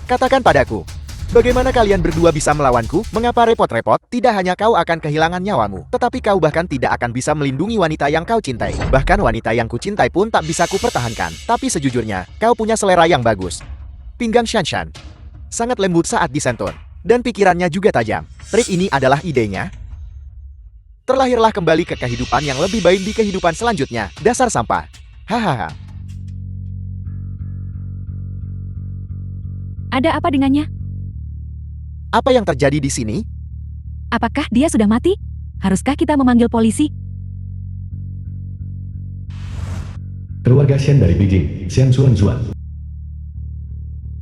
Katakan padaku, bagaimana kalian berdua bisa melawanku? Mengapa repot-repot? Tidak hanya kau akan kehilangan nyawamu, tetapi kau bahkan tidak akan bisa melindungi wanita yang kau cintai. Bahkan wanita yang kucintai pun tak bisa kupertahankan. Tapi sejujurnya, kau punya selera yang bagus. Pinggang Shanshan sangat lembut saat disentuh, dan pikirannya juga tajam. Trik ini adalah idenya. Terlahirlah kembali ke kehidupan yang lebih baik di kehidupan selanjutnya. Dasar sampah. Hahaha. Ada apa dengannya? Apa yang terjadi di sini? Apakah dia sudah mati? Haruskah kita memanggil polisi? Keluarga Shen dari Beijing, Xian Zuan.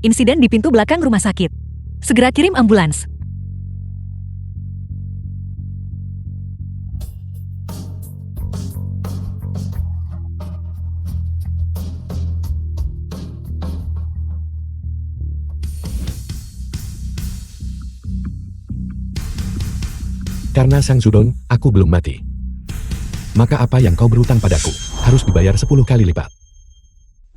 Insiden di pintu belakang rumah sakit. Segera kirim ambulans. Karena Sang Sudong, aku belum mati. Maka apa yang kau berutang padaku, harus dibayar 10 kali lipat.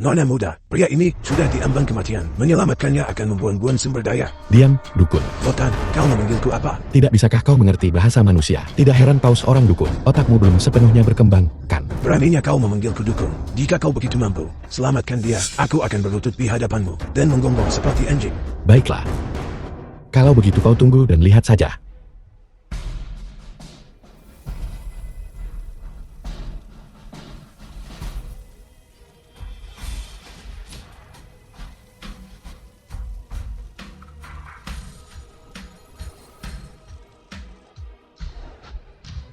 Nona muda, pria ini sudah diambang kematian. Menyelamatkannya akan membuang-buang sumber daya. Diam, dukun. Lotan, kau memanggilku apa? Tidak bisakah kau mengerti bahasa manusia? Tidak heran paus orang dukun. Otakmu belum sepenuhnya berkembang, kan? Beraninya kau memanggilku dukun. Jika kau begitu mampu, selamatkan dia. Aku akan berlutut di hadapanmu dan menggonggong seperti anjing. Baiklah. Kalau begitu kau tunggu dan lihat saja.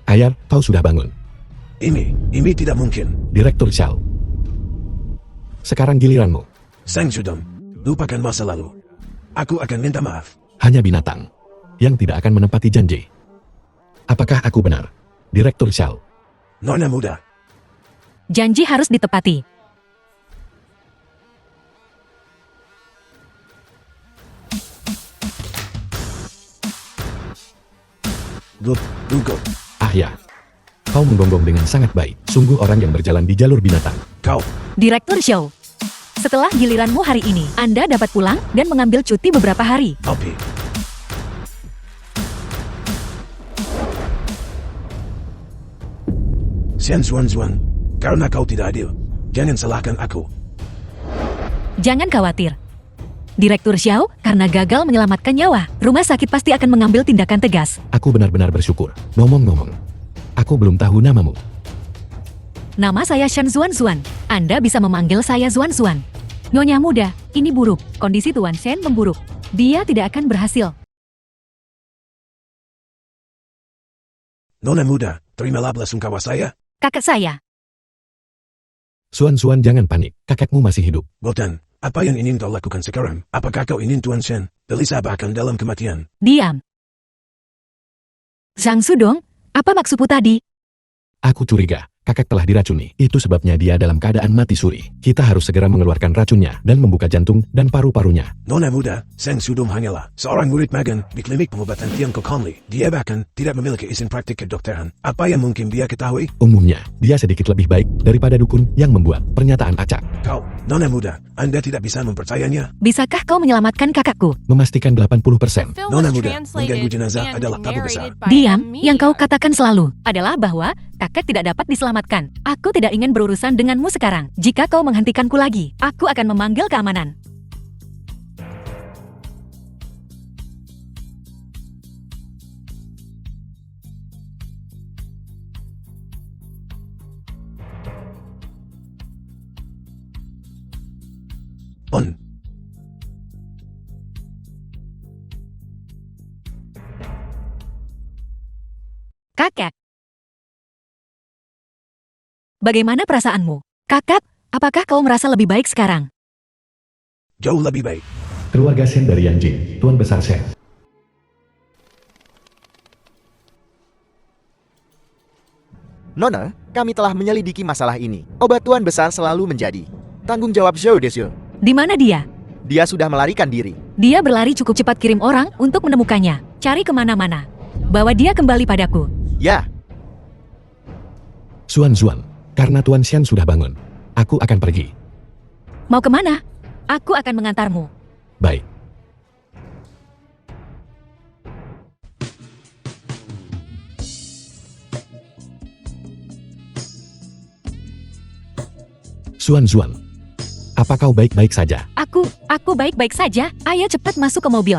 Ayah, kau sudah bangun. Ini tidak mungkin. Direktur Xiao. Sekarang giliranmu. Sang Sudong, lupakan masa lalu. Aku akan minta maaf. Hanya binatang yang tidak akan menepati janji. Apakah aku benar, Direktur Xiao? Nona muda, Janji harus ditepati. Lugo. Ah ya, kau menggonggong dengan sangat baik. Sungguh orang yang berjalan di jalur binatang. Kau, Direktur Show. Setelah giliranmu hari ini, Anda dapat pulang dan mengambil cuti beberapa hari. Opi. Xian Zuan, karena kau tidak adil, jangan salahkan aku. Jangan khawatir. Direktur Xiao, karena gagal menyelamatkan nyawa, rumah sakit pasti akan mengambil tindakan tegas. Aku benar-benar bersyukur. Ngomong-ngomong, aku belum tahu namamu. Nama saya Shen Zuan. Anda bisa memanggil saya Zuan. Nyonya muda, ini buruk. Kondisi Tuan Shen memburuk. Dia tidak akan berhasil. Nona muda, terimalah belasungkawa saya. Kakak saya. Zuan, jangan panik. Kakakmu masih hidup. Botan, apa yang ingin kau lakukan sekarang? Apakah kau ingin Tuan Shen gelisah bahkan dalam kematian? Diam. Zhang Sudong, apa maksudmu tadi? Aku curiga, kakak telah diracuni. Itu sebabnya dia dalam keadaan mati suri. Kita harus segera mengeluarkan racunnya dan membuka jantung dan paru-parunya. Nona muda, Sang Sudong hanyalah seorang murid magang di klinik pengobatan Tiangko Conley. Dia bahkan tidak memiliki izin praktik kedokteran. Apa yang mungkin dia ketahui? Umumnya, dia sedikit lebih baik daripada dukun yang membuat pernyataan acak. Kau, Nona muda, Anda tidak bisa mempercayainya. Bisakah kau menyelamatkan kakakku? Memastikan 80%. Nona muda, mengganggu jenazah adalah tabu besar. Diam, yang kau katakan selalu adalah bahwa kakek tidak dapat diselamatkan. Aku tidak ingin berurusan denganmu sekarang. Jika kau menghentikanku lagi, aku akan memanggil keamanan. On. Kakak. Bagaimana perasaanmu? Kakak, apakah kau merasa lebih baik sekarang? Jauh lebih baik. Keluarga Shen dari Yanjing, Tuan Besar Shen. Nona, kami telah menyelidiki masalah ini. Obat Tuan Besar selalu menjadi tanggung jawab Zhou Desyu. Di mana dia? Dia sudah melarikan diri. Dia berlari cukup cepat, kirim orang untuk menemukannya. Cari kemana-mana. Bawa dia kembali padaku. Ya, Zuan, karena Tuan Shen sudah bangun, aku akan pergi. Mau kemana? Aku akan mengantarmu. Baik. Zuan, apa kau baik-baik saja? Aku baik-baik saja. Ayo cepat masuk ke mobil.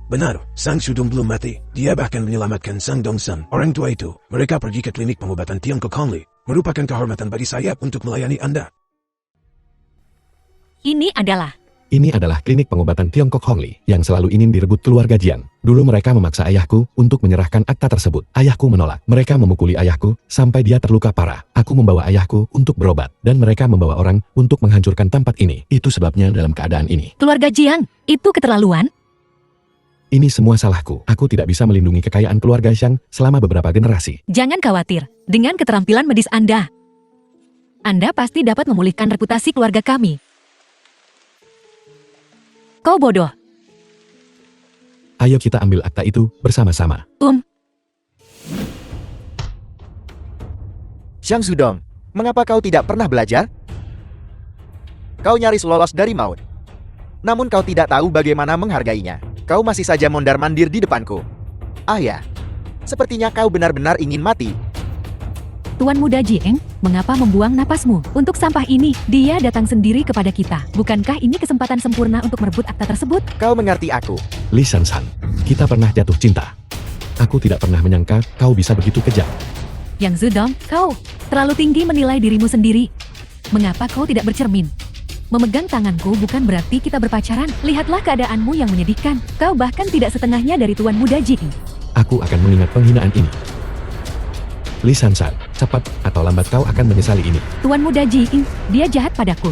Benar, Sang Sudong belum mati. Dia bahkan menyelamatkan Sang Dongsan. Orang tua itu, mereka pergi ke klinik pengobatan Tiongkok Hongli. Merupakan kehormatan bagi saya untuk melayani Anda. Ini adalah klinik pengobatan Tiongkok Hongli yang selalu ingin direbut keluarga Jiang. Dulu mereka memaksa ayahku untuk menyerahkan akta tersebut. Ayahku menolak. Mereka memukuli ayahku sampai dia terluka parah. Aku membawa ayahku untuk berobat dan mereka membawa orang untuk menghancurkan tempat ini. Itu sebabnya dalam keadaan ini. keluarga Jiang. Itu keterlaluan. Ini semua salahku. Aku tidak bisa melindungi kekayaan keluarga Xiang selama beberapa generasi. Jangan khawatir. Dengan keterampilan medis Anda pasti dapat memulihkan reputasi keluarga kami. Kau bodoh. Ayo kita ambil akta itu bersama-sama. Xiang Sudong, mengapa kau tidak pernah belajar? Kau nyaris lolos dari maut. Namun kau tidak tahu bagaimana menghargainya. Kau masih saja mondar-mandir di depanku. Ayah, sepertinya kau benar-benar ingin mati. Tuan Muda Jiang, mengapa membuang napasmu? Untuk sampah ini, dia datang sendiri kepada kita. Bukankah ini kesempatan sempurna untuk merebut akta tersebut? Kau mengerti aku. Li Shan, kita pernah jatuh cinta. Aku tidak pernah menyangka kau bisa begitu kejam. Yang Zudong, kau terlalu tinggi menilai dirimu sendiri. Mengapa kau tidak bercermin? Memegang tanganku bukan berarti kita berpacaran. Lihatlah keadaanmu yang menyedihkan. Kau bahkan tidak setengahnya dari Tuan Muda Jiang. Aku akan mengingat penghinaan ini. Li Shan, cepat atau lambat kau akan menyesali ini. Tuan Muda Jiang, dia jahat padaku.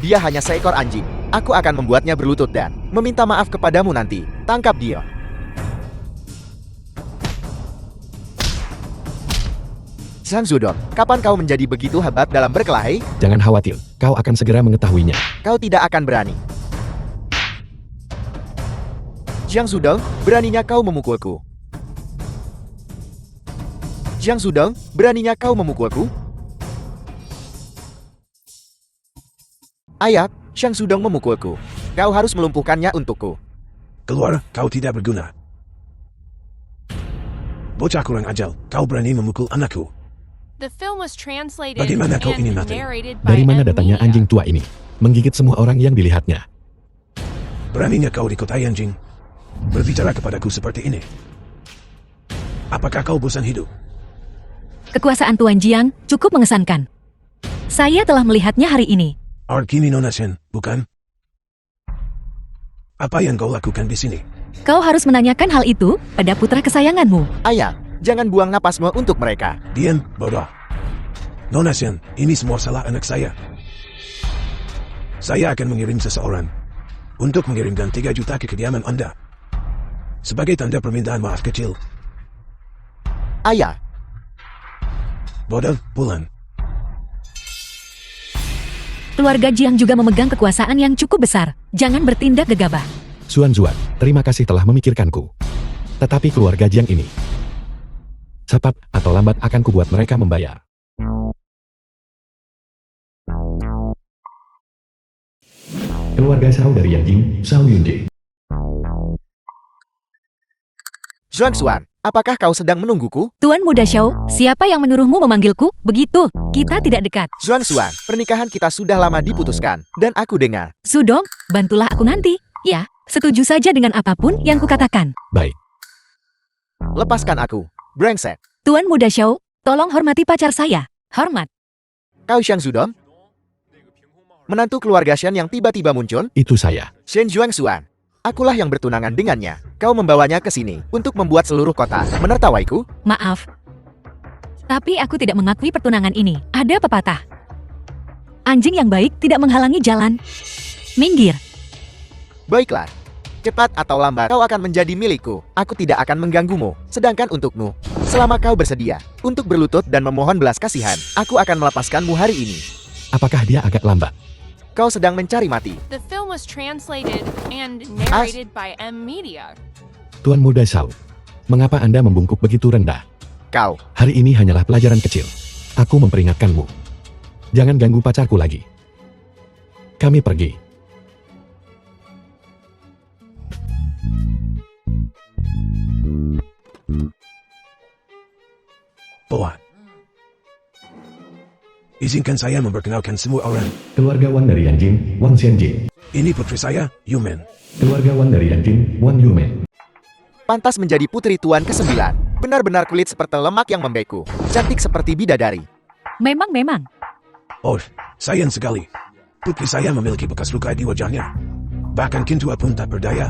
Dia hanya seekor anjing. Aku akan membuatnya berlutut dan meminta maaf kepadamu nanti. Tangkap dia. Sang Sudong, kapan kau menjadi begitu hebat dalam berkelahi? Jangan khawatir, kau akan segera mengetahuinya. Kau tidak akan berani. Xiang Sudong, beraninya kau memukulku. Xiang Sudong, beraninya kau memukulku? Ayak, Xiang Sudong memukulku. Kau harus melumpuhkannya untukku. Keluar, kau tidak berguna. Bocah kurang ajar, kau berani memukul anakku. The film was translated Bagaimana kau ingin and mati? narrated by Dari mana M. datangnya Media. anjing tua ini? Menggigit semua orang yang dilihatnya. Beraninya kau di kota anjing berbicara kepadaku seperti ini. Apakah kau bosan hidup? Kekuasaan Tuan Jiang cukup mengesankan. Saya telah melihatnya hari ini. Art Kimi Nona Shen, bukan? Apa yang kau lakukan di sini? Kau harus menanyakan hal itu pada putra kesayanganmu. Ayak, jangan buang napasmu untuk mereka. Diam, bodoh. Nona Shen, ini semua salah anak saya. Saya akan mengirim seseorang untuk mengirimkan 3 juta ke kediaman Anda. Sebagai tanda permintaan maaf kecil. Ayak, Bodoh, pulang. Keluarga Jiang juga memegang kekuasaan yang cukup besar. Jangan bertindak gegabah. Zuan, terima kasih telah memikirkanku. Tetapi keluarga Jiang ini, cepat atau lambat akan kubuat mereka membayar. Keluarga Shao dari Yanjing, Shao Yunji. Xuan, apakah kau sedang menungguku? Tuan Muda Xiao, siapa yang menyuruhmu memanggilku? Begitu, kita tidak dekat. Xuan, pernikahan kita sudah lama diputuskan, dan aku dengar. Sudong, bantulah aku nanti. Ya, setuju saja dengan apapun yang kukatakan. Baik, Lepaskan aku, brengsek. Tuan Muda Xiao, tolong hormati pacar saya. Hormat. Kau Xiang Sudong? Menantu keluarga Shen yang tiba-tiba muncul? itu saya. Shen Xuan. Akulah yang bertunangan dengannya. Kau membawanya ke sini untuk membuat seluruh kota menertawaiku? Maaf. Tapi aku tidak mengakui pertunangan ini. Ada pepatah. Anjing yang baik tidak menghalangi jalan. Minggir. Baiklah. Cepat atau lambat kau akan menjadi milikku. Aku tidak akan mengganggumu. Sedangkan untukmu, selama kau bersedia untuk berlutut dan memohon belas kasihan, aku akan melepaskanmu hari ini. Apakah dia agak lambat? Kau sedang mencari mati. The film was translated and narrated by M. Media. Tuan Muda Shao, mengapa Anda membungkuk begitu rendah? Kau, Hari ini hanyalah pelajaran kecil. Aku memperingatkanmu. Jangan ganggu pacarku lagi. Kami pergi. izinkan saya memperkenalkan semua orang. Keluarga Wang dari Yanjin, Wang Xianjing. Ini putri saya, Yumen. Keluarga Wang dari Yanjin, Wang Yume. Pantas menjadi putri tuan ke-9. Benar-benar kulit seperti lemak yang membeku. Cantik seperti bidadari. Memang. Oh, sayang sekali. Putri saya memiliki bekas luka di wajahnya. Bahkan Kintua pun tak berdaya.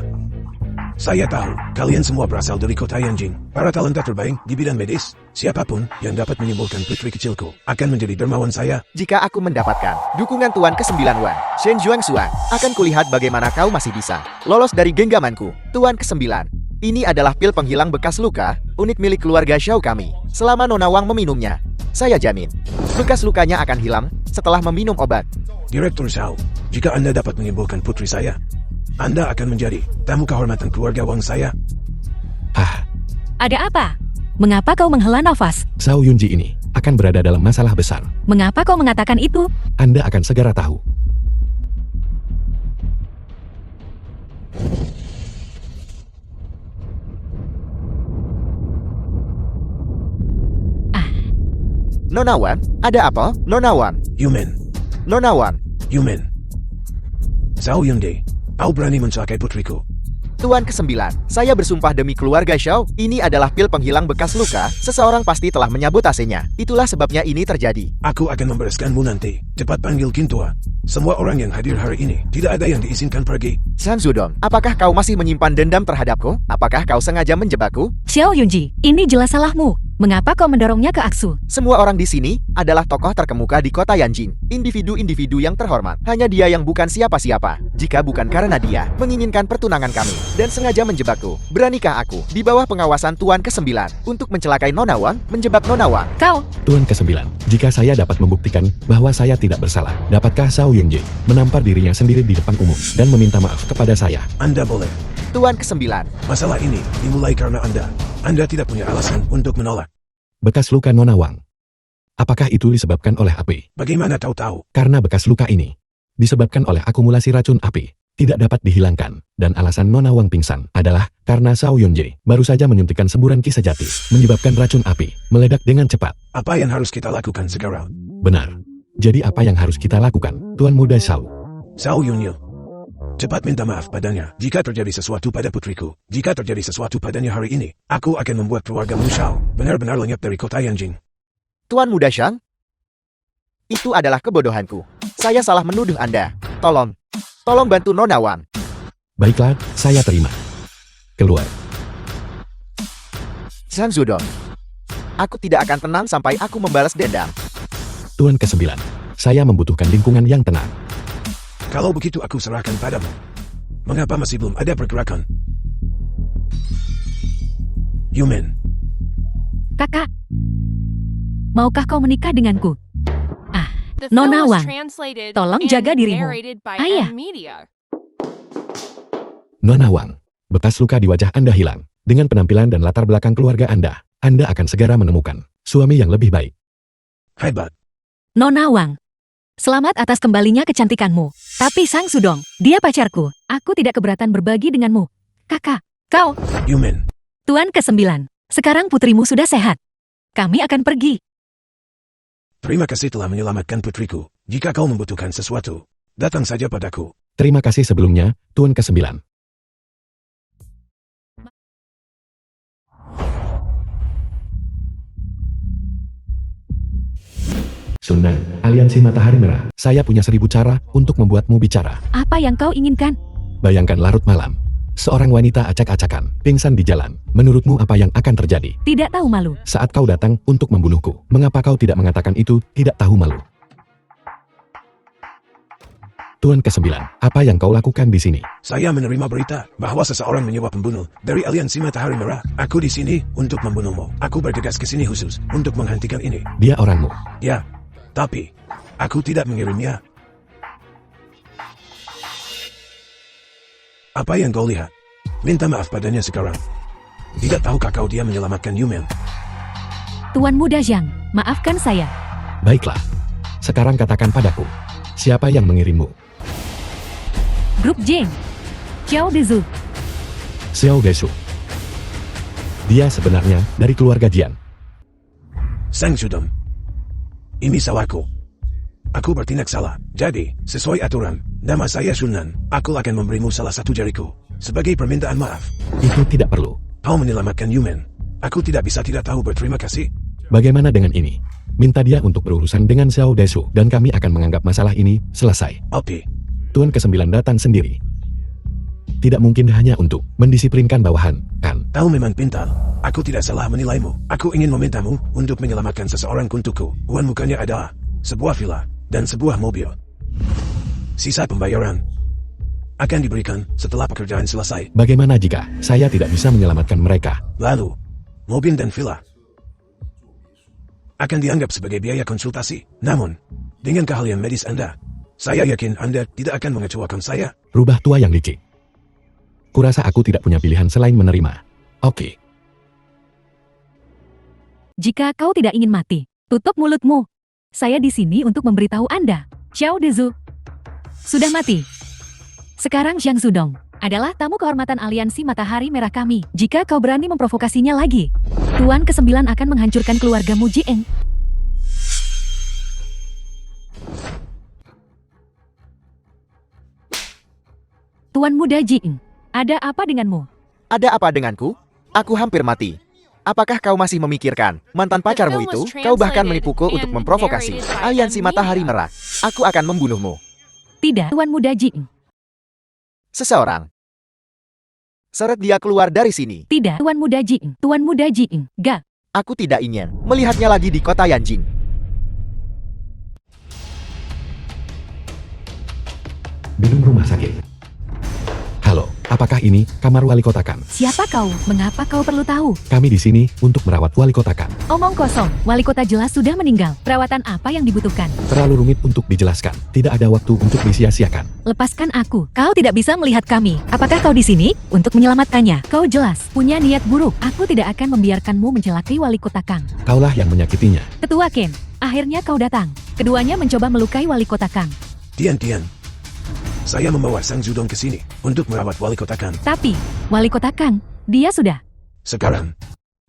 Saya tahu, kalian semua berasal dari kota Yanjing. Para talenta terbaik di bidang medis. Siapapun yang dapat menyembuhkan putri kecilku akan menjadi dermawan saya. Jika aku mendapatkan dukungan tuan ke-9 Wan, Shen Zhuangxuan, akan kulihat bagaimana kau masih bisa lolos dari genggamanku. Tuan ke-9. Ini adalah pil penghilang bekas luka, unik milik keluarga Xiao kami. Selama Nona Wang meminumnya, saya jamin, bekas lukanya akan hilang setelah meminum obat. Direktur Xiao, jika Anda dapat menyembuhkan putri saya, Anda akan menjadi tamu kehormatan keluarga Wang saya. Ada apa? Mengapa kau menghela nafas? Zhao Yunji ini akan berada dalam masalah besar. Mengapa kau mengatakan itu? Anda akan segera tahu. Nona Wan, ada apa? Nona Wan, Yumen, Nona Wan. Yumen. Zhao Yunde, kau berani mencelakai putriku. Tuan ke-9, saya bersumpah demi keluarga Xiao, ini adalah pil penghilang bekas luka, seseorang pasti telah menyabotasinya. Itulah sebabnya ini terjadi. Aku akan membereskanmu nanti. Cepat panggil Kintua. Semua orang yang hadir hari ini, tidak ada yang diizinkan pergi. San Zudong, apakah kau masih menyimpan dendam terhadapku? Apakah kau sengaja menjebakku? Xiao Yunji, ini jelas salahmu. Mengapa kau mendorongnya ke Aksu? Semua orang di sini adalah tokoh terkemuka di kota Yanjing. Individu-individu yang terhormat. Hanya dia yang bukan siapa-siapa. Jika bukan karena dia menginginkan pertunangan kami dan sengaja menjebakku, beranikah aku di bawah pengawasan Tuan ke-9 untuk mencelakai Nona Wang, menjebak Nona Wang? Kau, Tuan ke-9, jika saya dapat membuktikan bahwa saya tidak bersalah, dapatkah Zhao Yunji menampar dirinya sendiri di depan umum dan meminta maaf kepada saya? Anda boleh. Tuan ke-9, Masalah ini dimulai karena Anda. Anda tidak punya alasan untuk menolak. Bekas luka Nona Wang. Apakah itu disebabkan oleh api? Bagaimana kau tahu? Karena bekas luka ini disebabkan oleh akumulasi racun api, tidak dapat dihilangkan, dan alasan Nona Wang pingsan adalah karena Zhao Yunji baru saja menyuntikkan semburan kisah jati, menyebabkan racun api meledak dengan cepat. Apa yang harus kita lakukan sekarang? Benar. Jadi apa yang harus kita lakukan, Tuan Muda Zhao? Zhao Yunil, cepat minta maaf padanya jika terjadi sesuatu pada putriku. Jika terjadi sesuatu padanya hari ini, aku akan membuat keluarga Mushao benar-benar lenyap dari kota Yanjing. Tuan Muda Shang, itu adalah kebodohanku. Saya salah menuduh Anda. Tolong bantu Nona Wang. Baiklah, saya terima. Keluar. San Zudong, aku tidak akan tenang sampai aku membalas dendam. Tuan ke-9, saya membutuhkan lingkungan yang tenang. Kalau begitu aku serahkan padamu. Mengapa masih belum ada pergerakan? Yumen, kakak. Maukah kau menikah denganku? The Nona film was Wang, translated tolong and jaga dirimu. narrated by Ayah. Media. Nona Wang, bekas luka di wajah Anda hilang. Dengan penampilan dan latar belakang keluarga Anda akan segera menemukan suami yang lebih baik. hebat. Nona Wang, selamat atas kembalinya kecantikanmu. Tapi Sang Sudong, dia pacarku. Aku tidak keberatan berbagi denganmu. Kakak, kau, Yumen, Tuan ke-9. Sekarang putrimu sudah sehat. Kami akan pergi. terima kasih telah menyelamatkan putriku. Jika kau membutuhkan sesuatu, datang saja padaku. Terima kasih sebelumnya, Tuan ke-9. Sunan, Aliansi Matahari Merah. Saya punya 1000 cara untuk membuatmu bicara. Apa yang kau inginkan? Bayangkan larut malam. Seorang wanita acak-acakan, pingsan di jalan. Menurutmu apa yang akan terjadi? Tidak tahu malu. Saat kau datang untuk membunuhku, mengapa kau tidak mengatakan itu, tidak tahu malu? Tuan ke-9, apa yang kau lakukan di sini? Saya menerima berita bahwa seseorang menyewa pembunuh dari Aliansi Matahari Merah. Aku di sini untuk membunuhmu. Aku bergegas ke sini khusus untuk menghentikan ini. Dia orangmu. Ya, tapi aku tidak mengirimnya. Apa yang kau lihat? Minta maaf padanya sekarang. Tidak tahukah kau dia menyelamatkan Yumen? Tuan Muda Zhang, maafkan saya. Baiklah. Sekarang katakan padaku, siapa yang mengirimmu? Grup Jing, Xiao Dezu. Xiao Desu. Dia sebenarnya dari keluarga Jian. Sang Sudong. Ini salahku. Aku bertindak salah. Jadi, sesuai aturan, nama saya Sunan. Aku akan memberimu salah satu jariku. Sebagai permintaan maaf. Itu tidak perlu. Kau menyelamatkan Yumen. Aku tidak bisa tidak tahu berterima kasih. Bagaimana dengan ini? Minta dia untuk berurusan dengan Xiao Desu dan kami akan menganggap masalah ini selesai. Oke. Tuan ke-9 datang sendiri. Tidak mungkin hanya untuk mendisiplinkan bawahan, kan? Kau memang pintar. Aku tidak salah menilaimu. Aku ingin memintamu untuk menyelamatkan seseorang untukku. Uang mukanya adalah sebuah villa dan sebuah mobil. Sisa pembayaran akan diberikan setelah pekerjaan selesai. Bagaimana jika saya tidak bisa menyelamatkan mereka? Lalu, mobil dan villa akan dianggap sebagai biaya konsultasi. Namun, dengan keahlian medis Anda, saya yakin Anda tidak akan mengecewakan saya. Rubah tua yang licik. Kurasa aku tidak punya pilihan selain menerima. Oke. Jika kau tidak ingin mati, tutup mulutmu. Saya di sini untuk memberitahu Anda. Xiao Dezu sudah mati. Sekarang Zhang Zudong adalah tamu kehormatan aliansi Matahari Merah kami. Jika kau berani memprovokasinya lagi, Tuan ke-9 akan menghancurkan keluargamu Jieng. Tuan muda Jieng, ada apa denganmu? Ada apa denganku? Aku hampir mati. Apakah kau masih memikirkan mantan pacarmu itu? Kau bahkan menipuku untuk memprovokasi aliansi Matahari Merah. Aku akan membunuhmu. Tidak, Tuan muda Jieng. Seseorang. Seret dia keluar dari sini. Tidak, Tuan muda Jieng. Tuan muda Jieng, gak. Aku tidak ingin melihatnya lagi di kota Yanjing. Gedung rumah sakit. Halo, apakah ini kamar wali kota Kang? Siapa kau? Mengapa kau perlu tahu? Kami di sini untuk merawat wali kota Kang. Omong kosong, wali kota jelas sudah meninggal. Perawatan apa yang dibutuhkan? Terlalu rumit untuk dijelaskan. Tidak ada waktu untuk disia-siakan. Lepaskan aku. Kau tidak bisa melihat kami. Apakah kau di sini untuk menyelamatkannya? Kau jelas punya niat buruk. Aku tidak akan membiarkanmu mencelakai wali kota Kang. Kaulah yang menyakitinya. Ketua Ken, akhirnya kau datang. Keduanya mencoba melukai wali kota Kang. Tian. Saya membawa Sang Zudong ke sini untuk merawat wali kota Kang. Tapi, wali kota Kang, dia sudah. Sekarang,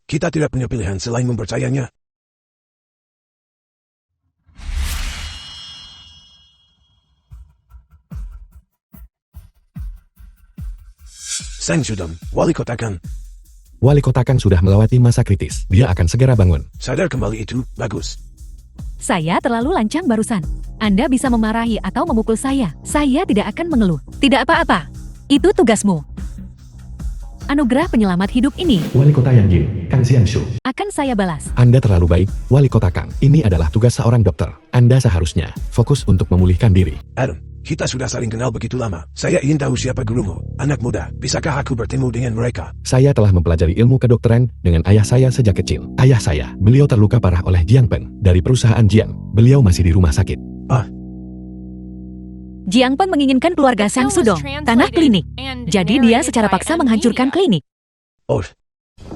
kita tidak punya pilihan selain mempercayainya. Sang Zudong, wali kota Kang. Wali kota Kang sudah melewati masa kritis. Dia akan segera bangun. Sadar kembali itu, bagus. Saya terlalu lancang barusan. Anda bisa memarahi atau memukul saya. Saya tidak akan mengeluh. Tidak apa-apa. Itu tugasmu. Anugerah penyelamat hidup ini Wali kota Yanjing, Kang Xiangshu. akan saya balas. Anda terlalu baik, wali kota Kang. Ini adalah tugas seorang dokter. Anda seharusnya fokus untuk memulihkan diri. Adam, kita sudah saling kenal begitu lama. Saya ingin tahu siapa gurumu. Anak muda, bisakah aku bertemu dengan mereka? Saya telah mempelajari ilmu kedokteran dengan ayah saya sejak kecil. Ayah saya, beliau terluka parah oleh Jiang Peng dari perusahaan Jiang. Beliau masih di rumah sakit. Jiang Peng menginginkan keluarga Sang Sudong, tanah klinik. Jadi dia secara paksa menghancurkan klinik. Oh,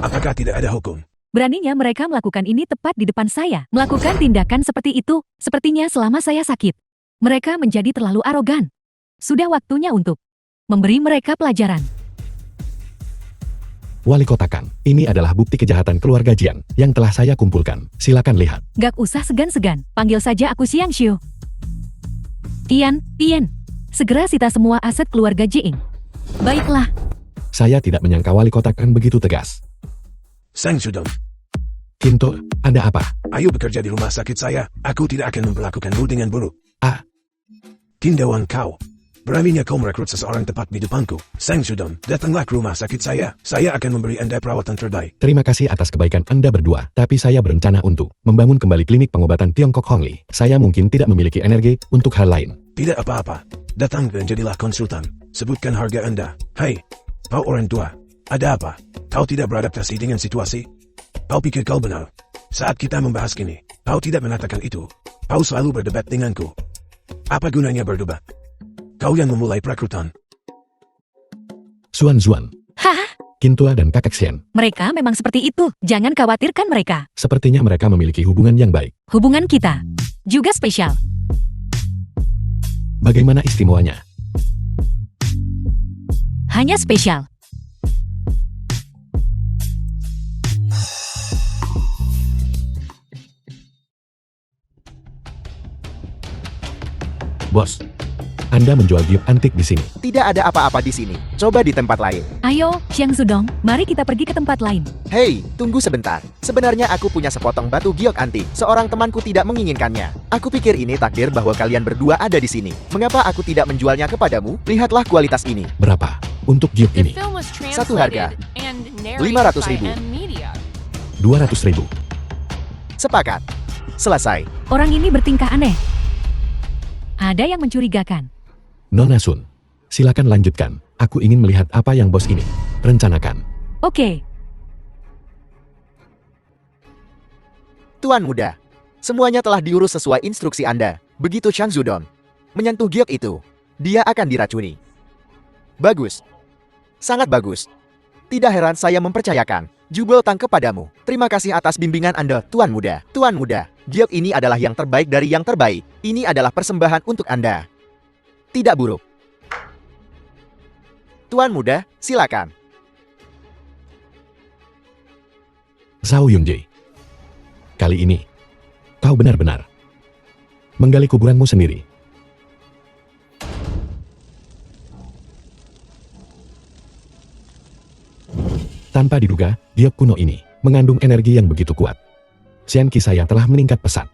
apakah tidak ada hukum? Beraninya mereka melakukan ini tepat di depan saya. Melakukan tindakan seperti itu, sepertinya selama saya sakit. Mereka menjadi terlalu arogan. Sudah waktunya untuk memberi mereka pelajaran. Wali kota Kang, ini adalah bukti kejahatan keluarga Jiang yang telah saya kumpulkan. Silakan lihat. Gak usah segan-segan, panggil saja aku Xiangshu. Tian, segera sita semua aset keluarga Jieng. Baiklah, Saya tidak menyangka wali kota Kang begitu tegas. Sang Zudong, Kinto, Anda apa? ayo bekerja di rumah sakit saya. Aku tidak akan memperlakukanmu dengan buruk. Ah. Tindawan kau. Beraninya kau merekrut seseorang tepat di depanku. Sang Zudong, datanglah ke rumah sakit saya. Saya akan memberi Anda perawatan terbaik. Terima kasih atas kebaikan Anda berdua, tapi saya berencana untuk membangun kembali klinik pengobatan Tiongkok Hongli. Saya mungkin tidak memiliki energi untuk hal lain. Tidak apa-apa. Datang dan jadilah konsultan. Sebutkan harga Anda. Hai, kau orang tua. Ada apa? Kau tidak beradaptasi dengan situasi? Kau pikir kau benar? Saat kita membahas kini, kau tidak mengatakan itu. Kau selalu berdebat denganku. Apa gunanya berdebat? Kau yang memulai perekrutan. Zuan, Hah? Kintua dan kakek Xian. Mereka memang seperti itu. Jangan khawatirkan mereka. Sepertinya mereka memiliki hubungan yang baik. Hubungan kita juga spesial. Bagaimana istimewanya? Hanya spesial. Bos, Anda menjual giok antik di sini. Tidak ada apa-apa di sini. Coba di tempat lain. Ayo, Xiang Zudong, mari kita pergi ke tempat lain. Hei, tunggu sebentar. Sebenarnya aku punya sepotong batu giok antik. Seorang temanku tidak menginginkannya. Aku pikir ini takdir bahwa kalian berdua ada di sini. Mengapa aku tidak menjualnya kepadamu? Lihatlah kualitas ini. Berapa untuk giok The ini? film was Satu harga. translated and narrated 500.000. by M Media. 200.000. Sepakat. Selesai. Orang ini bertingkah aneh. Ada yang mencurigakan. Nona Sun, silakan lanjutkan. Aku ingin melihat apa yang bos ini rencanakan. Oke, Tuan muda, semuanya telah diurus sesuai instruksi Anda. Begitu Xiang Zudong menyentuh giok itu, dia akan diracuni. Bagus. Sangat bagus. Tidak heran saya mempercayakan Jubel Tang kepadamu. Terima kasih atas bimbingan Anda, Tuan muda. Tuan muda, giok ini adalah yang terbaik dari yang terbaik. Ini adalah persembahan untuk Anda. Tidak buruk. Tuan muda, silakan. Zhao Yunji, kali ini kau benar-benar menggali kuburanmu sendiri. Tanpa diduga, giok kuno ini mengandung energi yang begitu kuat. Xian Qi saya telah meningkat pesat.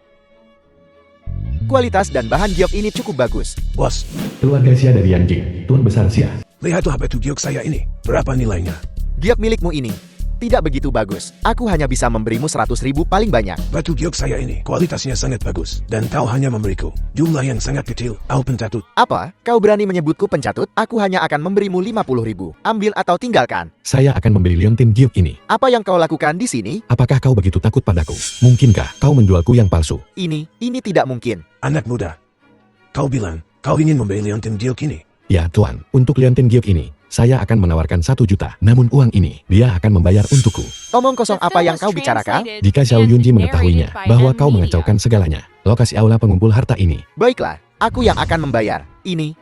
Kualitas dan bahan giok ini cukup bagus. Bos, Keluarga Xia dari Yanjing, Tuan Besar Xia. lihatlah batu giok saya ini. Berapa nilainya? Giok milikmu ini tidak begitu bagus. Aku hanya bisa memberimu 100.000 paling banyak. Batu giok saya ini kualitasnya sangat bagus. Dan kau hanya memberiku jumlah yang sangat kecil. Kau pencatut. Apa? Kau berani menyebutku pencatut? Aku hanya akan memberimu 50.000. Ambil atau tinggalkan. Saya akan membeli liontin giok ini. Apa yang kau lakukan di sini? Apakah kau begitu takut padaku? Mungkinkah kau menjualku yang palsu? Ini tidak mungkin. Anak muda. Kau bilang, kau ingin membeli liontin giok ini. Ya Tuan, untuk liontin giok ini, saya akan menawarkan 1 juta. Namun uang ini, dia akan membayar untukku. Omong kosong The apa film yang was kau bicarakan? translated Jika Xiao and Yunji narrated mengetahuinya by bahwa M kau Media. mengacaukan segalanya, lokasi aula pengumpul harta ini. Baiklah, aku yang akan membayar. Ini.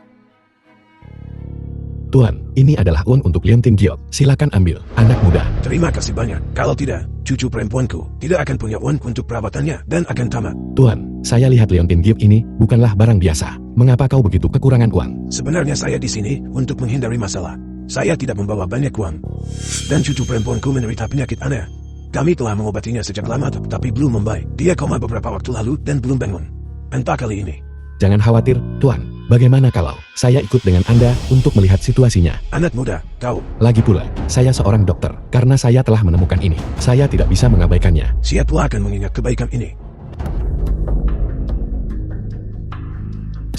Tuan, ini adalah uang untuk liontin giok. Silakan ambil, anak muda. Terima kasih banyak. Kalau tidak, cucu perempuanku tidak akan punya uang untuk perawatannya dan akan tamat. Tuan, saya lihat liontin giok ini bukanlah barang biasa. Mengapa kau begitu kekurangan uang? Sebenarnya saya di sini untuk menghindari masalah. Saya tidak membawa banyak uang. Dan cucu perempuanku menderita penyakit aneh. Kami telah mengobatinya sejak lama tapi belum membaik. Dia koma beberapa waktu lalu dan belum bangun. Entah kali ini. Jangan khawatir, Tuan. Bagaimana kalau saya ikut dengan Anda untuk melihat situasinya? Anak muda, kau. Lagi pula, saya seorang dokter. Karena saya telah menemukan ini, saya tidak bisa mengabaikannya. Siaplah akan mengingat kebaikan ini.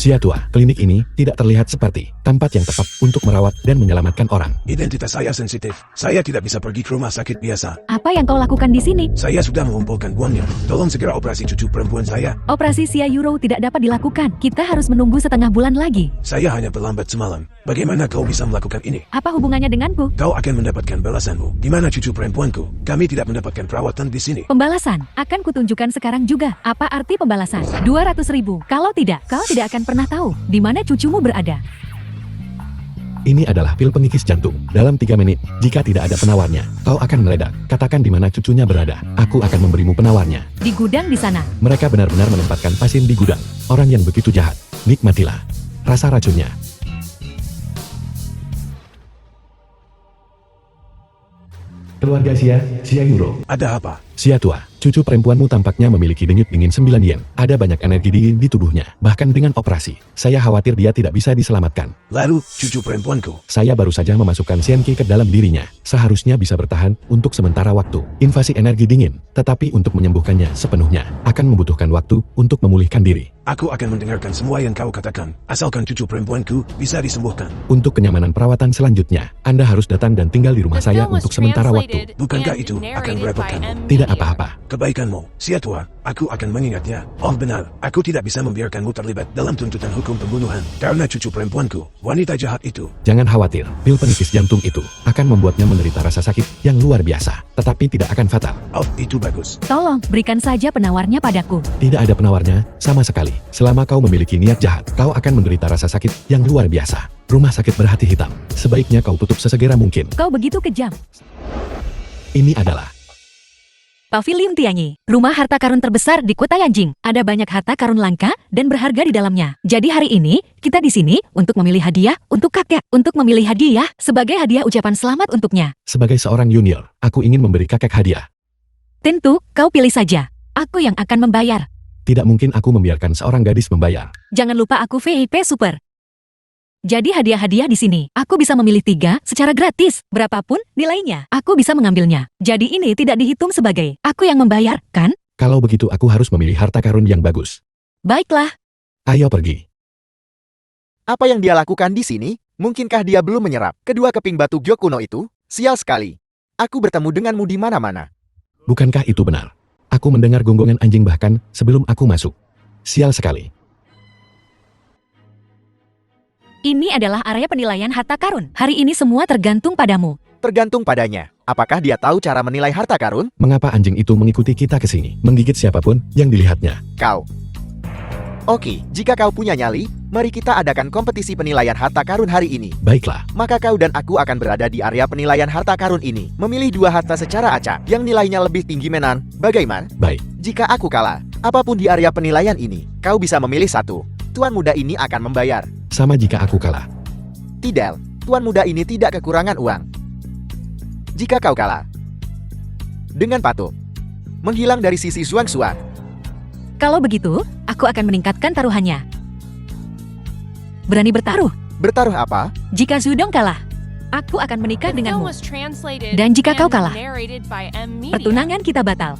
Siatua, klinik ini tidak terlihat seperti tempat yang tepat untuk merawat dan menyelamatkan orang. Identitas saya sensitif. Saya tidak bisa pergi ke rumah sakit biasa. apa yang kau lakukan di sini? Saya sudah mengumpulkan uangnya. Tolong segera operasi cucu perempuan saya. Operasi Sia Euro tidak dapat dilakukan. Kita harus menunggu setengah bulan lagi. Saya hanya terlambat semalam. Bagaimana kau bisa melakukan ini? Apa hubungannya denganku? Kau akan mendapatkan balasanmu. Di mana cucu perempuanku? Kami tidak mendapatkan perawatan di sini. Pembalasan akan kutunjukkan sekarang juga. Apa arti pembalasan? 200.000. Kalau tidak, kau tidak akan pernah tahu di mana cucumu berada. Ini adalah pil pengikis jantung. Dalam 3 menit, jika tidak ada penawarnya, kau akan meledak. Katakan di mana cucunya berada. Aku akan memberimu penawarnya. Di gudang di sana. Mereka benar-benar menempatkan pasien di gudang. Orang yang begitu jahat. Nikmatilah rasa racunnya. Keluarga Xia Euro. Ada apa? Xia tua, cucu perempuanmu tampaknya memiliki denyut dingin 9 yen. Ada banyak energi dingin di tubuhnya. Bahkan dengan operasi, saya khawatir dia tidak bisa diselamatkan. Lalu, cucu perempuanku. Saya baru saja memasukkan Xianqi ke dalam dirinya. Seharusnya bisa bertahan untuk sementara waktu. Invasi energi dingin, tetapi untuk menyembuhkannya sepenuhnya, akan membutuhkan waktu untuk memulihkan diri. Aku akan mendengarkan semua yang kau katakan. Asalkan cucu perempuanku bisa disembuhkan. Untuk kenyamanan perawatan selanjutnya, Anda harus datang dan tinggal di rumah The saya film was untuk sementara waktu. translated Bukankah and itu akan narrated by merepotkanmu? M Tidak Media. apa-apa. Kebaikanmu, Siatua, aku akan mengingatnya. Oh benar, aku tidak bisa membiarkanmu terlibat dalam tuntutan hukum pembunuhan. Karena cucu perempuanku, wanita jahat itu. Jangan khawatir, pil penipis jantung itu akan membuatnya menderita rasa sakit yang luar biasa, tetapi tidak akan fatal. Oh, itu bagus. Tolong, berikan saja penawarnya padaku. Tidak ada penawarnya, sama sekali. Selama kau memiliki niat jahat, kau akan menderita rasa sakit yang luar biasa. Rumah sakit berhati hitam. Sebaiknya kau tutup sesegera mungkin. Kau begitu kejam. Ini adalah Pavilion Tianyi, rumah harta karun terbesar di kota Yanjing. Ada banyak harta karun langka dan berharga di dalamnya. Jadi hari ini, kita di sini untuk memilih hadiah untuk kakek. Untuk memilih hadiah sebagai hadiah ucapan selamat untuknya. Sebagai seorang junior, aku ingin memberi kakek hadiah. Tentu, kau pilih saja. Aku yang akan membayar. Tidak mungkin aku membiarkan seorang gadis membayar. Jangan lupa aku VIP Super. Jadi hadiah-hadiah di sini, aku bisa memilih 3 secara gratis. Berapapun nilainya, aku bisa mengambilnya. Jadi ini tidak dihitung sebagai aku yang membayar, kan? Kalau begitu aku harus memilih harta karun yang bagus. Baiklah. Ayo pergi. Apa yang dia lakukan di sini? Mungkinkah dia belum menyerap kedua keping batu giok kuno itu? Sial sekali. Aku bertemu denganmu di mana-mana. Bukankah itu benar? Aku mendengar gonggongan anjing bahkan sebelum aku masuk. Sial sekali. Ini adalah area penilaian harta karun. Hari ini semua tergantung padamu. Tergantung padanya. Apakah dia tahu cara menilai harta karun? Mengapa anjing itu mengikuti kita ke sini, menggigit siapapun yang dilihatnya? Kau. Oke, jika kau punya nyali, mari kita adakan kompetisi penilaian harta karun hari ini. Baiklah, Maka kau dan aku akan berada di area penilaian harta karun ini. Memilih 2 harta secara acak, yang nilainya lebih tinggi menan. Bagaimana? baik. Jika aku kalah, apapun di area penilaian ini, kau bisa memilih 1. Tuan muda ini akan membayar. Sama jika aku kalah. Tidak, tuan muda ini tidak kekurangan uang. Jika kau kalah, dengan patuh, menghilang dari sisi Zhuangxuan. Kalau begitu, aku akan meningkatkan taruhannya. Berani bertaruh? Bertaruh apa? Jika Zudong kalah, aku akan menikah The film denganmu. was translated Dan jika kau and kalah, narrated by M Media. Pertunangan kita batal.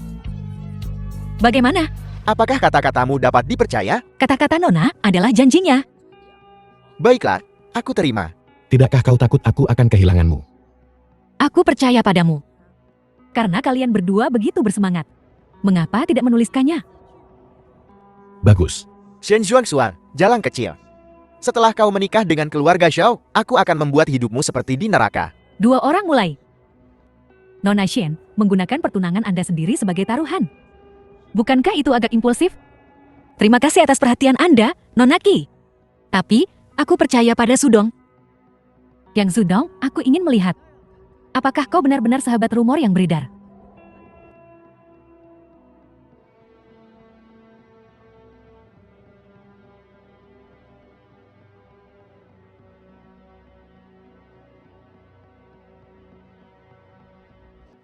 Bagaimana? Apakah kata-katamu dapat dipercaya? Kata-kata Nona adalah janjinya. Baiklah, aku terima. Tidakkah kau takut aku akan kehilanganmu? Aku percaya padamu. Karena kalian berdua begitu bersemangat. Mengapa tidak menuliskannya? Bagus. Shen Zhuangxuan, jalan kecil. Setelah kau menikah dengan keluarga Zhao, aku akan membuat hidupmu seperti di neraka. 2 orang mulai. Nona Shen menggunakan pertunangan Anda sendiri sebagai taruhan. Bukankah itu agak impulsif? Terima kasih atas perhatian Anda, Nona Qi. Tapi, aku percaya pada Sudong. Yang Sudong, aku ingin melihat. Apakah kau benar-benar sahabat rumor yang beredar?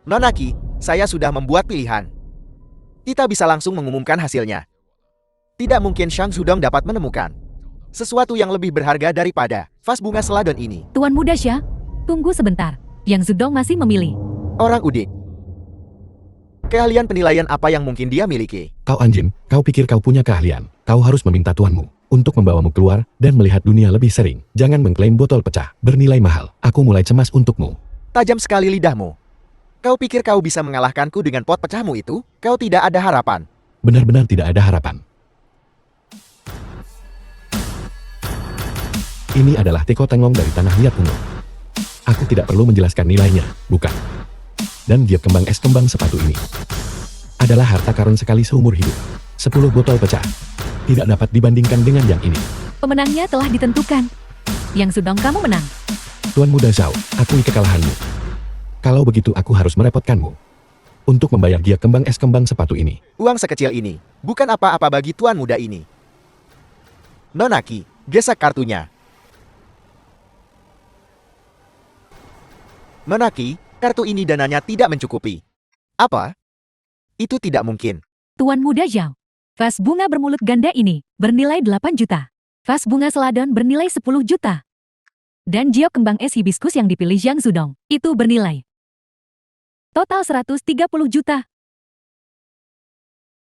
Nona Qi, saya sudah membuat pilihan. Kita bisa langsung mengumumkan hasilnya. Tidak mungkin Shang Zudong dapat menemukan sesuatu yang lebih berharga daripada vas bunga seladon ini. Tuan Muda Xia, tunggu sebentar. Yang Zudong masih memilih. Orang udik. Keahlian penilaian apa yang mungkin dia miliki? Kau anjing, kau pikir kau punya keahlian. Kau harus meminta tuanmu untuk membawamu keluar dan melihat dunia lebih sering. Jangan mengklaim botol pecah, bernilai mahal. Aku mulai cemas untukmu. Tajam sekali lidahmu. Kau pikir kau bisa mengalahkanku dengan pot pecahmu itu? Kau tidak ada harapan. Benar-benar tidak ada harapan. Ini adalah teko tenglong dari tanah liat kuno. Aku tidak perlu menjelaskan nilainya, bukan? Dan giok kembang es kembang sepatu ini adalah harta karun sekali seumur hidup. 10 botol pecah. Tidak dapat dibandingkan dengan yang ini. Pemenangnya telah ditentukan. Yang Sudong, kamu menang. Tuan Muda Zhao, akui kekalahanmu. Kalau begitu aku harus merepotkanmu untuk membayar giok kembang es kembang sepatu ini. Uang sekecil ini bukan apa-apa bagi tuan muda ini. Nona Qi, gesek kartunya. Nona Qi, kartu ini dananya tidak mencukupi. Apa? Itu tidak mungkin. Tuan Muda Zhao, vas bunga bermulut ganda ini bernilai 8 juta. Vas bunga seladon bernilai 10 juta. Dan giok kembang es hibiskus yang dipilih Zhang Zudong itu bernilai total 130 juta.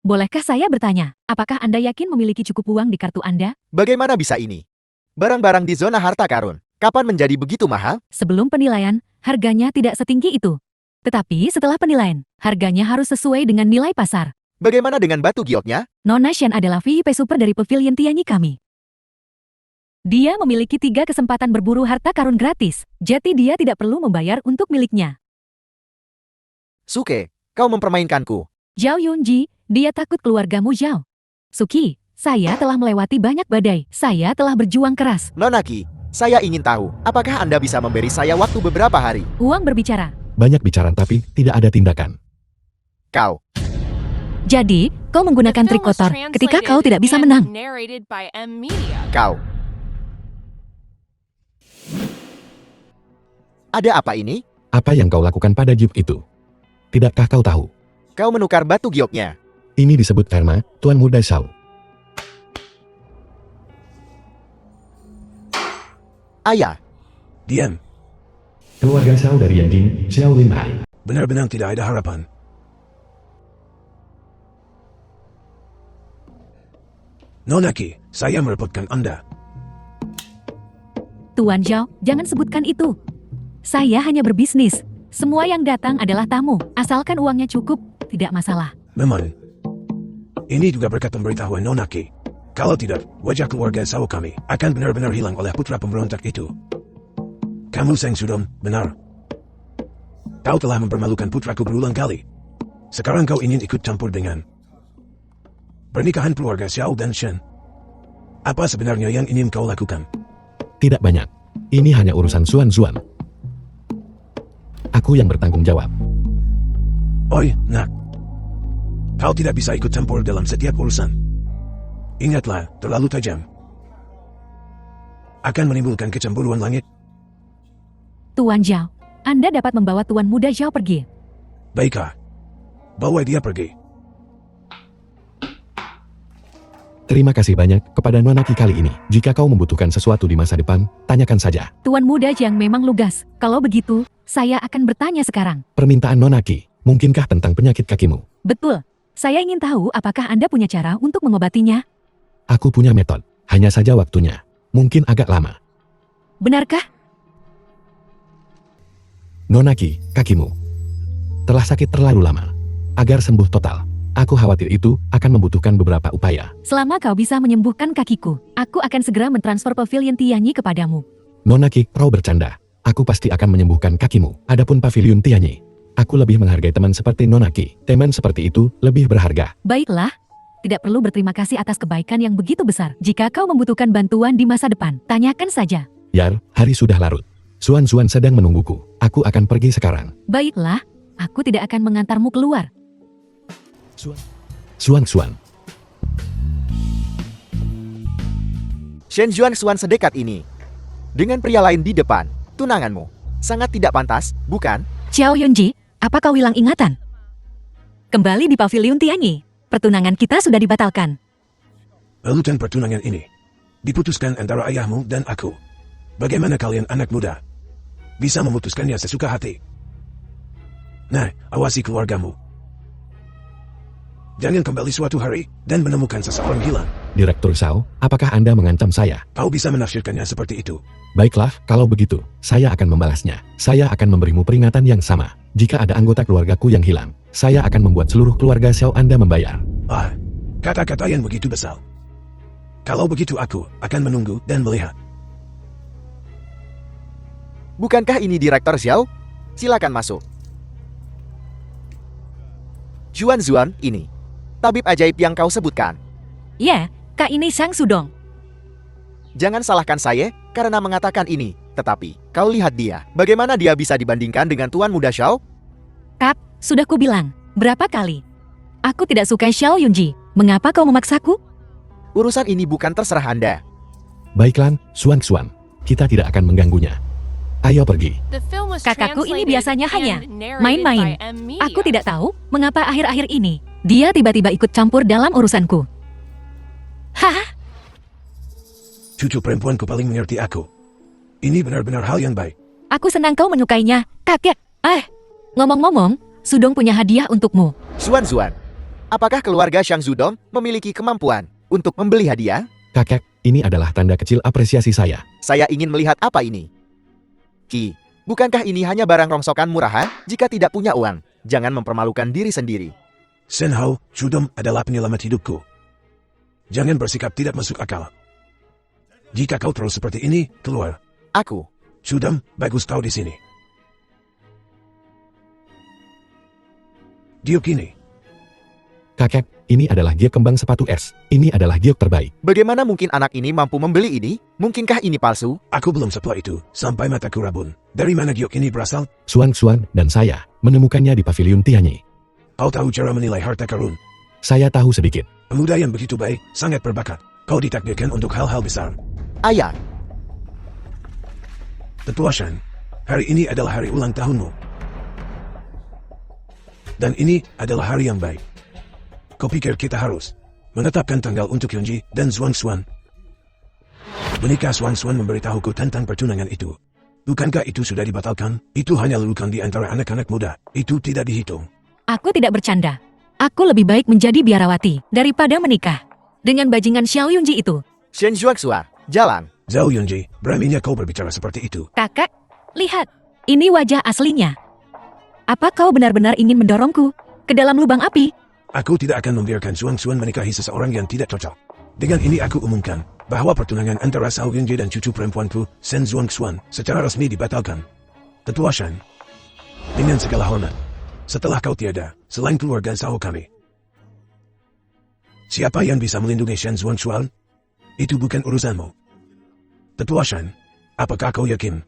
Bolehkah saya bertanya, apakah Anda yakin memiliki cukup uang di kartu Anda? Bagaimana bisa ini? Barang-barang di zona harta karun, kapan menjadi begitu mahal? Sebelum penilaian, harganya tidak setinggi itu. Tetapi setelah penilaian, harganya harus sesuai dengan nilai pasar. Bagaimana dengan batu gioknya? Nona Shen adalah VIP Super dari Pavilion Tianyi kami. Dia memiliki 3 kesempatan berburu harta karun gratis, jadi dia tidak perlu membayar untuk miliknya. Suke, kau mempermainkanku. Zhao Yunji, dia takut keluargamu Zhao. Suki, saya telah melewati banyak badai. Saya telah berjuang keras. Nona Qi, saya ingin tahu, apakah Anda bisa memberi saya waktu beberapa hari? Uang berbicara. Banyak bicara tapi tidak ada tindakan. Kau. Jadi, kau menggunakan The trik film was kotor ketika translated kau tidak bisa and menang. narrated by M Media. Kau. Ada apa ini? Apa yang kau lakukan pada giok itu? Tidakkah kau tahu? Kau menukar batu gioknya. Ini disebut karma, Tuan Muda Shao. Ayah, Diam. Keluarga Shao dari Yanjing, Xiao Lin Hai. Benar-benar tidak ada harapan. Nonaki, saya merepotkan Anda. Tuan Zhao, jangan sebutkan itu. Saya hanya berbisnis. Semua yang datang adalah tamu. Asalkan uangnya cukup, tidak masalah. Memang. Ini juga berkat pemberitahuan Nonaki. Kalau tidak, wajah keluarga Shao kami akan benar-benar hilang oleh putra pemberontak itu. Kamu Sang Sudong, benar. Kau telah mempermalukan putraku berulang kali. Sekarang kau ingin ikut campur dengan pernikahan keluarga Xiao dan Shen. Apa sebenarnya yang ingin kau lakukan? Tidak banyak. Ini hanya urusan Zuan. Aku yang bertanggung jawab. Oi, nak. Kau tidak bisa ikut campur dalam setiap urusan. Ingatlah, terlalu tajam akan menimbulkan kecemburuan langit. Tuan Zhao, Anda dapat membawa Tuan Muda Zhao pergi. Baiklah, bawa dia pergi. Terima kasih banyak kepada Nonaki kali ini. Jika kau membutuhkan sesuatu di masa depan, tanyakan saja. Tuan Muda Zhao memang lugas. Kalau begitu, saya akan bertanya sekarang. Permintaan Nonaki, mungkinkah tentang penyakit kakimu? Betul. Saya ingin tahu apakah Anda punya cara untuk mengobatinya. Aku punya metode, hanya saja waktunya. Mungkin agak lama. Benarkah? Nonaki, kakimu telah sakit terlalu lama. Agar sembuh total, aku khawatir itu akan membutuhkan beberapa upaya. Selama kau bisa menyembuhkan kakiku, aku akan segera mentransfer pavilion Tianyi kepadamu. Nonaki, kau bercanda. Aku pasti akan menyembuhkan kakimu. Adapun pavilion Tianyi, aku lebih menghargai teman seperti Nonaki. Teman seperti itu lebih berharga. Baiklah. Tidak perlu berterima kasih atas kebaikan yang begitu besar. Jika kau membutuhkan bantuan di masa depan, tanyakan saja. Yar, hari sudah larut. Zuan sedang menungguku. Aku akan pergi sekarang. Baiklah, aku tidak akan mengantarmu keluar. Zuan. Shen Zuan sedekat ini. Dengan pria lain di depan, tunanganmu. Sangat tidak pantas, bukan? Xiao Yunji, apa kau hilang ingatan? Kembali di pavilion Tianyi. Pertunangan kita sudah dibatalkan. Urutan pertunangan ini diputuskan antara ayahmu dan aku. Bagaimana kalian anak muda bisa memutuskannya sesuka hati? Nah, awasi keluargamu. Jangan kembali suatu hari dan menemukan seseorang hilang. Direktur Shao, apakah Anda mengancam saya? Kau bisa menafsirkannya seperti itu. Baiklah, kalau begitu, saya akan membalasnya. Saya akan memberimu peringatan yang sama. Jika ada anggota keluargaku yang hilang, saya akan membuat seluruh keluarga Xiao Anda membayar. Ah, kata-kata yang begitu besar. Kalau begitu aku akan menunggu dan melihat. Bukankah ini Direktur Xiao? Silakan masuk. Zuan, ini. Tabib ajaib yang kau sebutkan. Ya, Kak ini Sang Sudong. Jangan salahkan saya karena mengatakan ini. Tetapi, kau lihat dia. Bagaimana dia bisa dibandingkan dengan Tuan Muda Xiao? Kak, sudah kubilang. Berapa kali? Aku tidak suka Xiao Yunji. Mengapa kau memaksaku? Urusan ini bukan terserah Anda. Baiklah, Zuan. Kita tidak akan mengganggunya. Ayo pergi. The film was Kakakku ini translated biasanya hanya and narrated main-main. by M Media. Aku tidak tahu mengapa akhir-akhir ini dia tiba-tiba ikut campur dalam urusanku. Hah? Cucu perempuanku paling mengerti aku. Ini benar-benar hal yang baik. Aku senang kau menyukainya, kakek. Ngomong-ngomong, Sudong punya hadiah untukmu. Zuan, apakah keluarga Shang Zudong memiliki kemampuan untuk membeli hadiah? Kakek, ini adalah tanda kecil apresiasi saya. Saya ingin melihat apa ini. Ki, bukankah ini hanya barang rongsokan murahan? Jika tidak punya uang, jangan mempermalukan diri sendiri. Shen Hao, Sudong adalah penyelamat hidupku. Jangan bersikap tidak masuk akal. Jika kau terus seperti ini, keluar. Aku. Sudong, bagus kau di sini. Giok ini. Kakek, ini adalah giok kembang sepatu es. Ini adalah giok terbaik. Bagaimana mungkin anak ini mampu membeli ini? Mungkinkah ini palsu? Aku belum setelah itu, sampai mataku rabun. Dari mana giok ini berasal? Zuan dan saya menemukannya di pavilion Tianyi. Kau tahu cara menilai harta karun? Saya tahu sedikit. Pemuda yang begitu baik, sangat berbakat. Kau ditakdirkan untuk hal-hal besar. Ayah, Tetua Shen, hari ini adalah hari ulang tahunmu. Dan ini adalah hari yang baik. Kau pikir kita harus menetapkan tanggal untuk Yunji dan Xuan Xuan? Menikah Xuan Xuan memberitahuku tentang pertunangan itu. Bukankah itu sudah dibatalkan? Itu hanya lulukan di antara anak-anak muda. Itu tidak dihitung. Aku tidak bercanda. Aku lebih baik menjadi biarawati daripada menikah dengan bajingan Xiao Yunji itu. Shen Zhuangxua, jalan. Zhao Yunji, beraninya kau berbicara seperti itu. Kakak, lihat. Ini wajah aslinya. Apa kau benar-benar ingin mendorongku ke dalam lubang api? Aku tidak akan membiarkan Xuan Xuan menikahi seseorang yang tidak cocok. Dengan ini aku umumkan bahwa pertunangan antara Zhao Yunji dan cucu perempuanku, Shen Zhuangxuan, secara resmi dibatalkan. Tetua Shen, dengan segala hormat, setelah kau tiada, selain keluarga Zhao kami, siapa yang bisa melindungi Shen Zhuangxuan? Itu bukan urusanmu. Tetua Shen, apakah kau yakin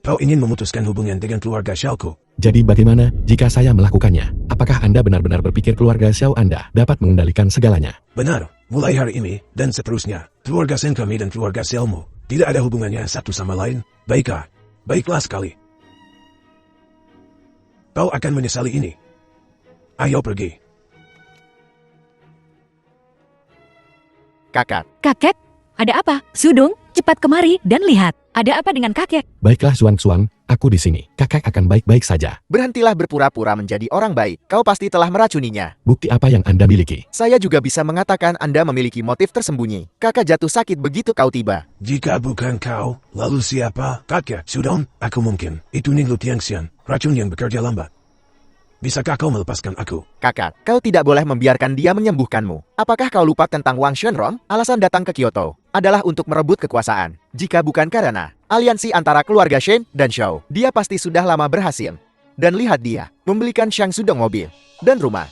kau ingin memutuskan hubungan dengan keluarga Xiaoku? Jadi bagaimana jika saya melakukannya? Apakah Anda benar-benar berpikir keluarga Xiao Anda dapat mengendalikan segalanya? Benar, mulai hari ini dan seterusnya, keluarga Shen kami dan keluarga Xiaomu tidak ada hubungannya satu sama lain. Baiklah, baiklah sekali. Kau akan menyesali ini. Ayo pergi. Kakak, Kakek, ada apa? Sudong, cepat kemari dan lihat. Ada apa dengan kakek? Baiklah Xuan, aku di sini. Kakek akan baik-baik saja. berhentilah berpura-pura menjadi orang baik. Kau pasti telah meracuninya. Bukti apa yang Anda miliki? Saya juga bisa mengatakan Anda memiliki motif tersembunyi. Kakak jatuh sakit begitu kau tiba. Jika bukan kau, lalu siapa? Kakek, Sudong, aku mungkin. Itu Ninglu Tiangxian, racun yang bekerja lambat. Bisakah kau melepaskan aku? Kakak, kau tidak boleh membiarkan dia menyembuhkanmu. Apakah kau lupa tentang Wang Shenrong? Alasan datang ke Kyoto adalah untuk merebut kekuasaan. Jika bukan karena aliansi antara keluarga Shen dan Shao, dia pasti sudah lama berhasil. Dan lihat dia, membelikan Shang Sudong mobil dan rumah.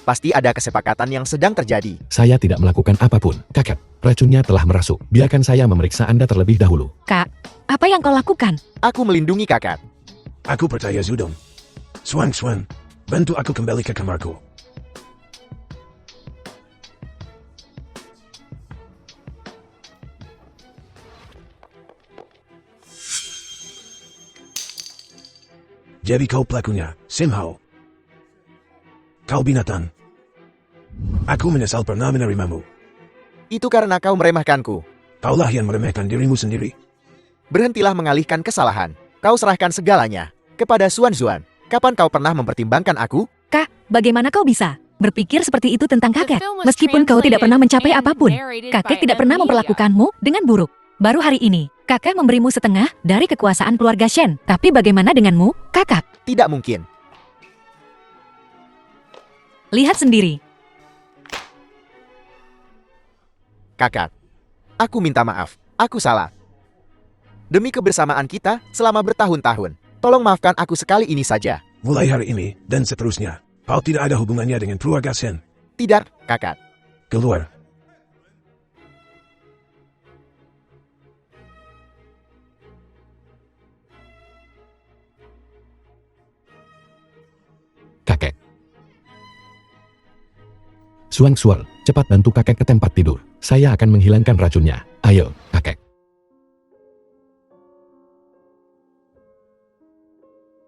Pasti ada kesepakatan yang sedang terjadi. Saya tidak melakukan apapun. Kakek, racunnya telah merasuk. Biarkan saya memeriksa Anda terlebih dahulu. Kak, apa yang kau lakukan? Aku melindungi kakak. Aku percaya Zudong. Xuan, bantu aku kembali ke kamarku. Jadi kau pelakunya, Sim Hao. Kau binatang. Aku menyesal pernah menerimamu. Itu karena kau meremehkanku. Kaulah yang meremehkan dirimu sendiri. Berhentilah mengalihkan kesalahan. Kau serahkan segalanya kepada Xuan Xuan. Kapan kau pernah mempertimbangkan aku? Kak, bagaimana kau bisa berpikir seperti itu tentang kakek? The film was Meskipun kau tidak pernah mencapai translated apapun, and narrated kakek by tidak pernah Emilia. memperlakukanmu dengan buruk. Baru hari ini, kakek memberimu setengah dari kekuasaan keluarga Shen. Tapi bagaimana denganmu, kakak? Tidak mungkin. Lihat sendiri. Kakak, aku minta maaf. Aku salah. Demi kebersamaan kita selama bertahun-tahun, tolong maafkan aku sekali ini saja. Mulai hari ini dan seterusnya, kau tidak ada hubungannya dengan keluarga Shen. Tidak, kakak. Keluar. Kakek. Xuan, cepat bantu kakek ke tempat tidur. Saya akan menghilangkan racunnya. Ayo, kakek.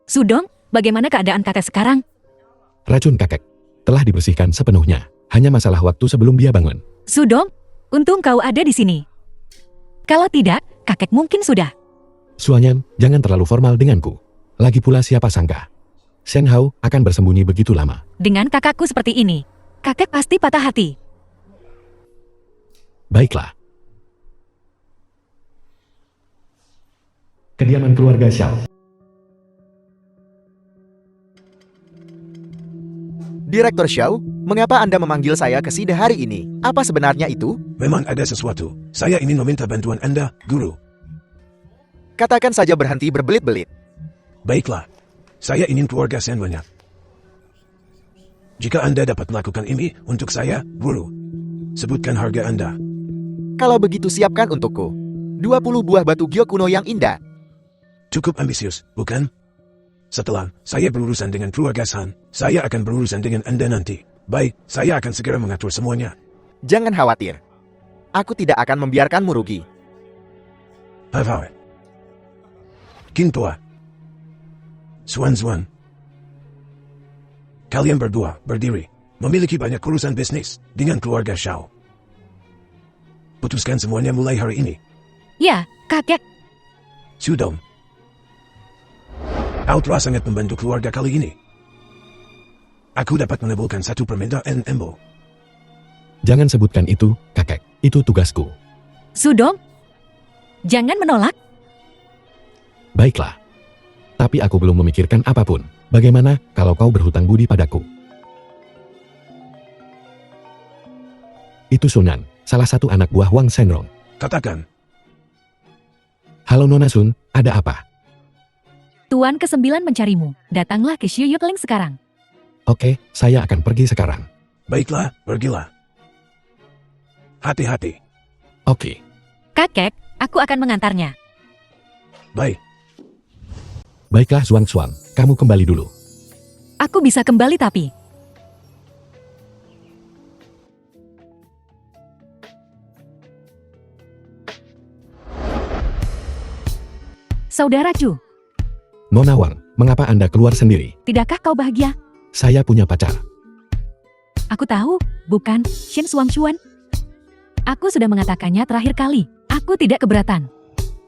Sudong, bagaimana keadaan kakek sekarang? Racun kakek telah dibersihkan sepenuhnya. Hanya masalah waktu sebelum dia bangun. Sudong, untung kau ada di sini. Kalau tidak, kakek mungkin sudah. Suanyan, jangan terlalu formal denganku. Lagi pula siapa sangka Shen Hao akan bersembunyi begitu lama. Dengan kakakku seperti ini, kakek pasti patah hati. Baiklah. Kediaman keluarga Xiao. Direktur Xiao, mengapa Anda memanggil saya ke sini hari ini? Apa sebenarnya itu? Memang ada sesuatu. Saya ingin meminta bantuan Anda, Guru. Katakan saja berhenti berbelit-belit. Baiklah. Saya ingin keluarga Shen banyak. Jika Anda dapat melakukan ini untuk saya, Guru, sebutkan harga Anda. Kalau begitu siapkan untukku 20 buah batu gyo kuno yang indah. Cukup ambisius, bukan? Setelah saya berurusan dengan keluarga Shan, saya akan berurusan dengan Anda nanti. Baik, saya akan segera mengatur semuanya. Jangan khawatir. Aku tidak akan membiarkanmu rugi. Hava. Kintua. Swan. Kalian berdua berdiri, memiliki banyak urusan bisnis dengan keluarga Shao. Putuskan semuanya mulai hari ini. Ya, kakek. Sudong. Kau telah sangat membantu keluarga kali ini. Aku dapat mengabulkan satu permintaan Embo. Jangan sebutkan itu, kakek. Itu tugasku. Sudong, jangan menolak. Baiklah. Tapi aku belum memikirkan apapun. Bagaimana kalau kau berhutang budi padaku? Itu Sunan, salah satu anak buah Wang Shenrong. Katakan, Halo Nona Sun, ada apa? Tuan ke-9 mencarimu. Datanglah ke Xu Yukling sekarang. Oke, saya akan pergi sekarang. baiklah, pergilah. Hati-hati. Oke. Kakek, aku akan mengantarnya. Baik. Baiklah Suang, kamu kembali dulu. Aku bisa kembali tapi... Saudara Chu, Nona Wang, mengapa Anda keluar sendiri? tidakkah kau bahagia? Saya punya pacar. Aku tahu, bukan, Shen Xuan. Aku sudah mengatakannya terakhir kali. Aku tidak keberatan.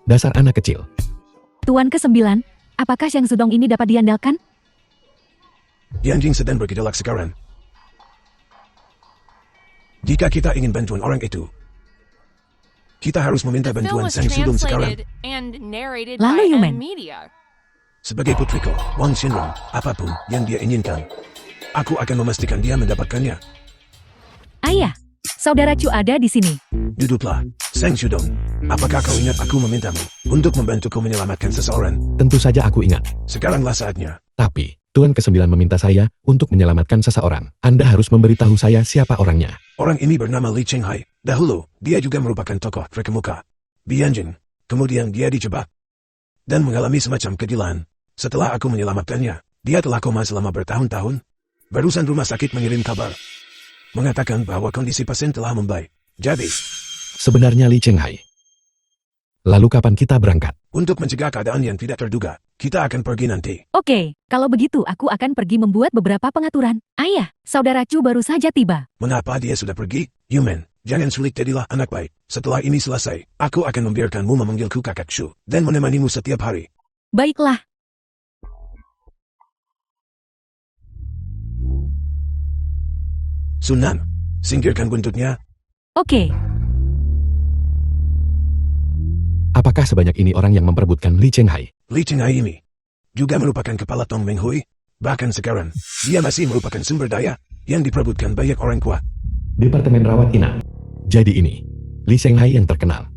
Dasar anak kecil. Tuan ke-9, apakah Xiang Sudong ini dapat diandalkan? Yanjing sedang bergejolak sekarang. Jika kita ingin bantuan orang itu, kita harus meminta The film bantuan was Sang Sudong sekarang. translated and narrated Lalu, by Yumen. Media. Sebagai putriku, Wang Shenrong, apapun yang dia inginkan, aku akan memastikan dia mendapatkannya. Ayah, saudara Chu ada di sini. Duduklah, Sang Sudong. Apakah kau ingat aku memintamu untuk membantuku menyelamatkan seseorang? Tentu saja aku ingat. Sekaranglah saatnya. Tapi, Tuan ke-9 meminta saya untuk menyelamatkan seseorang. Anda harus memberitahu saya siapa orangnya. Orang ini bernama Li Qinghai. Dahulu, dia juga merupakan tokoh terkemuka di Yanjing. Kemudian dia dijebak dan mengalami semacam kegilaan. Setelah aku menyelamatkannya, dia telah koma selama bertahun-tahun. Barusan rumah sakit mengirim kabar, mengatakan bahwa kondisi pasien telah membaik. Jadi, Sebenarnya Li Qinghai. Lalu kapan kita berangkat? untuk mencegah keadaan yang tidak terduga, kita akan pergi nanti. Oke, kalau begitu aku akan pergi membuat beberapa pengaturan. Ayah, saudara Chu baru saja tiba. Mengapa dia sudah pergi? Yumen, jangan sulit jadilah anak baik. Setelah ini selesai, aku akan membiarkanmu memanggilku kakak Shu dan menemanimu setiap hari. Baiklah, Sunan, singkirkan buntutnya. oke. Apakah sebanyak ini orang yang memperebutkan Li Qinghai? Li Qinghai ini juga merupakan kepala Tong Meng Hui. Bahkan sekarang, dia masih merupakan sumber daya yang diperebutkan banyak orang kuat. Departemen Rawat Inap. Jadi ini, Li Qinghai yang terkenal.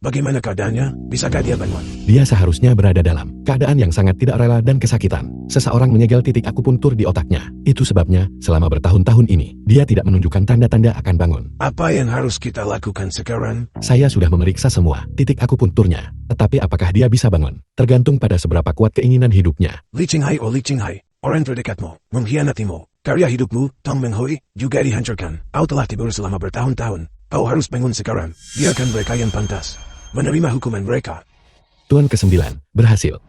Bagaimana keadaannya? Bisakah dia bangun? Dia seharusnya berada dalam keadaan yang sangat tidak rela dan kesakitan. Seseorang menyegel titik akupuntur di otaknya. Itu sebabnya, selama bertahun-tahun ini, dia tidak menunjukkan tanda-tanda akan bangun. Apa yang harus kita lakukan sekarang? Saya sudah memeriksa semua titik akupunturnya. Tetapi apakah dia bisa bangun? Tergantung pada seberapa kuat keinginan hidupnya. Li Qinghai Li Qinghai, orang terdekatmu, mengkhianatimu. Karya hidupmu, Tong Meng Hui, juga dihancurkan. Kau telah tidur selama bertahun-tahun. Kau harus bangun sekarang. Biarkan mereka yang pantas menerima hukuman mereka. Tuan ke-9, berhasil.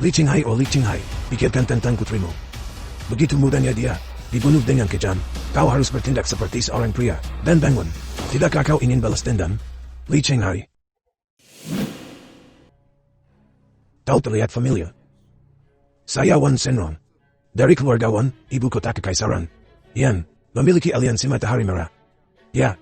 Li Qinghai pikirkan tentang putrimu. Begitu mudahnya dia dibunuh dengan kejam. Kau harus bertindak seperti seorang pria dan bangun. Tidakkah kau ingin balas dendam? Li Qinghai. Kau terlihat familiar. Saya Wan Shenrong. Dari keluarga Wan, ibu kota kekaisaran. Yan, memiliki aliansi Matahari Merah. Ya.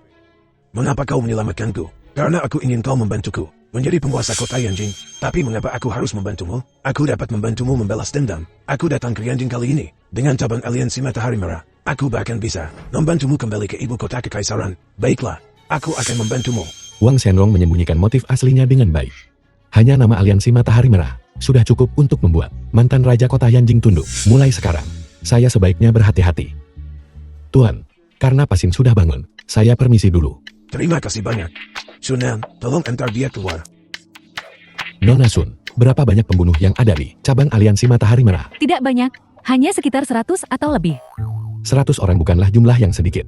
Mengapa kau menyelamatkanku? Karena aku ingin kau membantuku menjadi penguasa kota Yanjing. Tapi mengapa aku harus membantumu? Aku dapat membantumu membalas dendam. Aku datang ke Yanjing kali ini dengan cabang aliansi Matahari Merah. Aku bahkan bisa membantumu kembali ke ibu kota kekaisaran. Baiklah, aku akan membantumu. Wang Shenrong menyembunyikan motif aslinya dengan baik. Hanya nama aliansi Matahari Merah sudah cukup untuk membuat mantan raja kota Yanjing tunduk. Mulai sekarang, saya sebaiknya berhati-hati. Tuan, karena pasien sudah bangun, saya permisi dulu. Terima kasih banyak. Sunan, tolong antar dia keluar. Nona Sun, berapa banyak pembunuh yang ada di cabang aliansi Matahari Merah? Tidak banyak, hanya sekitar 100 atau lebih. 100 orang bukanlah jumlah yang sedikit.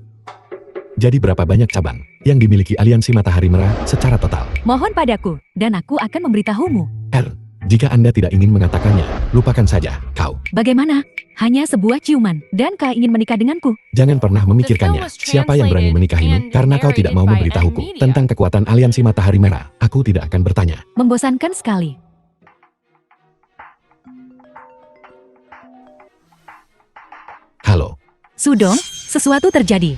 Jadi berapa banyak cabang yang dimiliki aliansi Matahari Merah secara total? Mohon padaku, dan aku akan memberitahumu. Jika Anda tidak ingin mengatakannya, lupakan saja, kau. Bagaimana? Hanya sebuah ciuman, dan kau ingin menikah denganku. Jangan pernah memikirkannya. Siapa yang berani menikahimu? Karena kau tidak mau memberitahuku tentang kekuatan aliansi Matahari Merah. Aku tidak akan bertanya. Membosankan sekali. Halo, Sudong, sesuatu terjadi.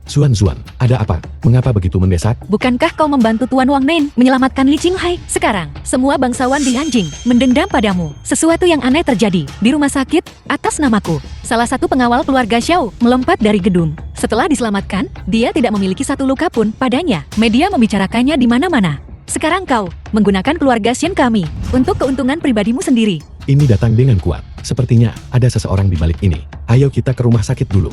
Zuan, ada apa? Mengapa begitu mendesak? Bukankah kau membantu Tuan Wang Nen menyelamatkan Li Qinghai? Sekarang, semua bangsawan di Hanjing mendendam padamu. Sesuatu yang aneh terjadi di rumah sakit atas namaku. Salah satu pengawal keluarga Xiao melompat dari gedung. Setelah diselamatkan, dia tidak memiliki satu luka pun padanya. Media membicarakannya di mana-mana. Sekarang kau menggunakan keluarga Xian kami untuk keuntungan pribadimu sendiri. Ini datang dengan kuat. Sepertinya ada seseorang di balik ini. Ayo kita ke rumah sakit dulu.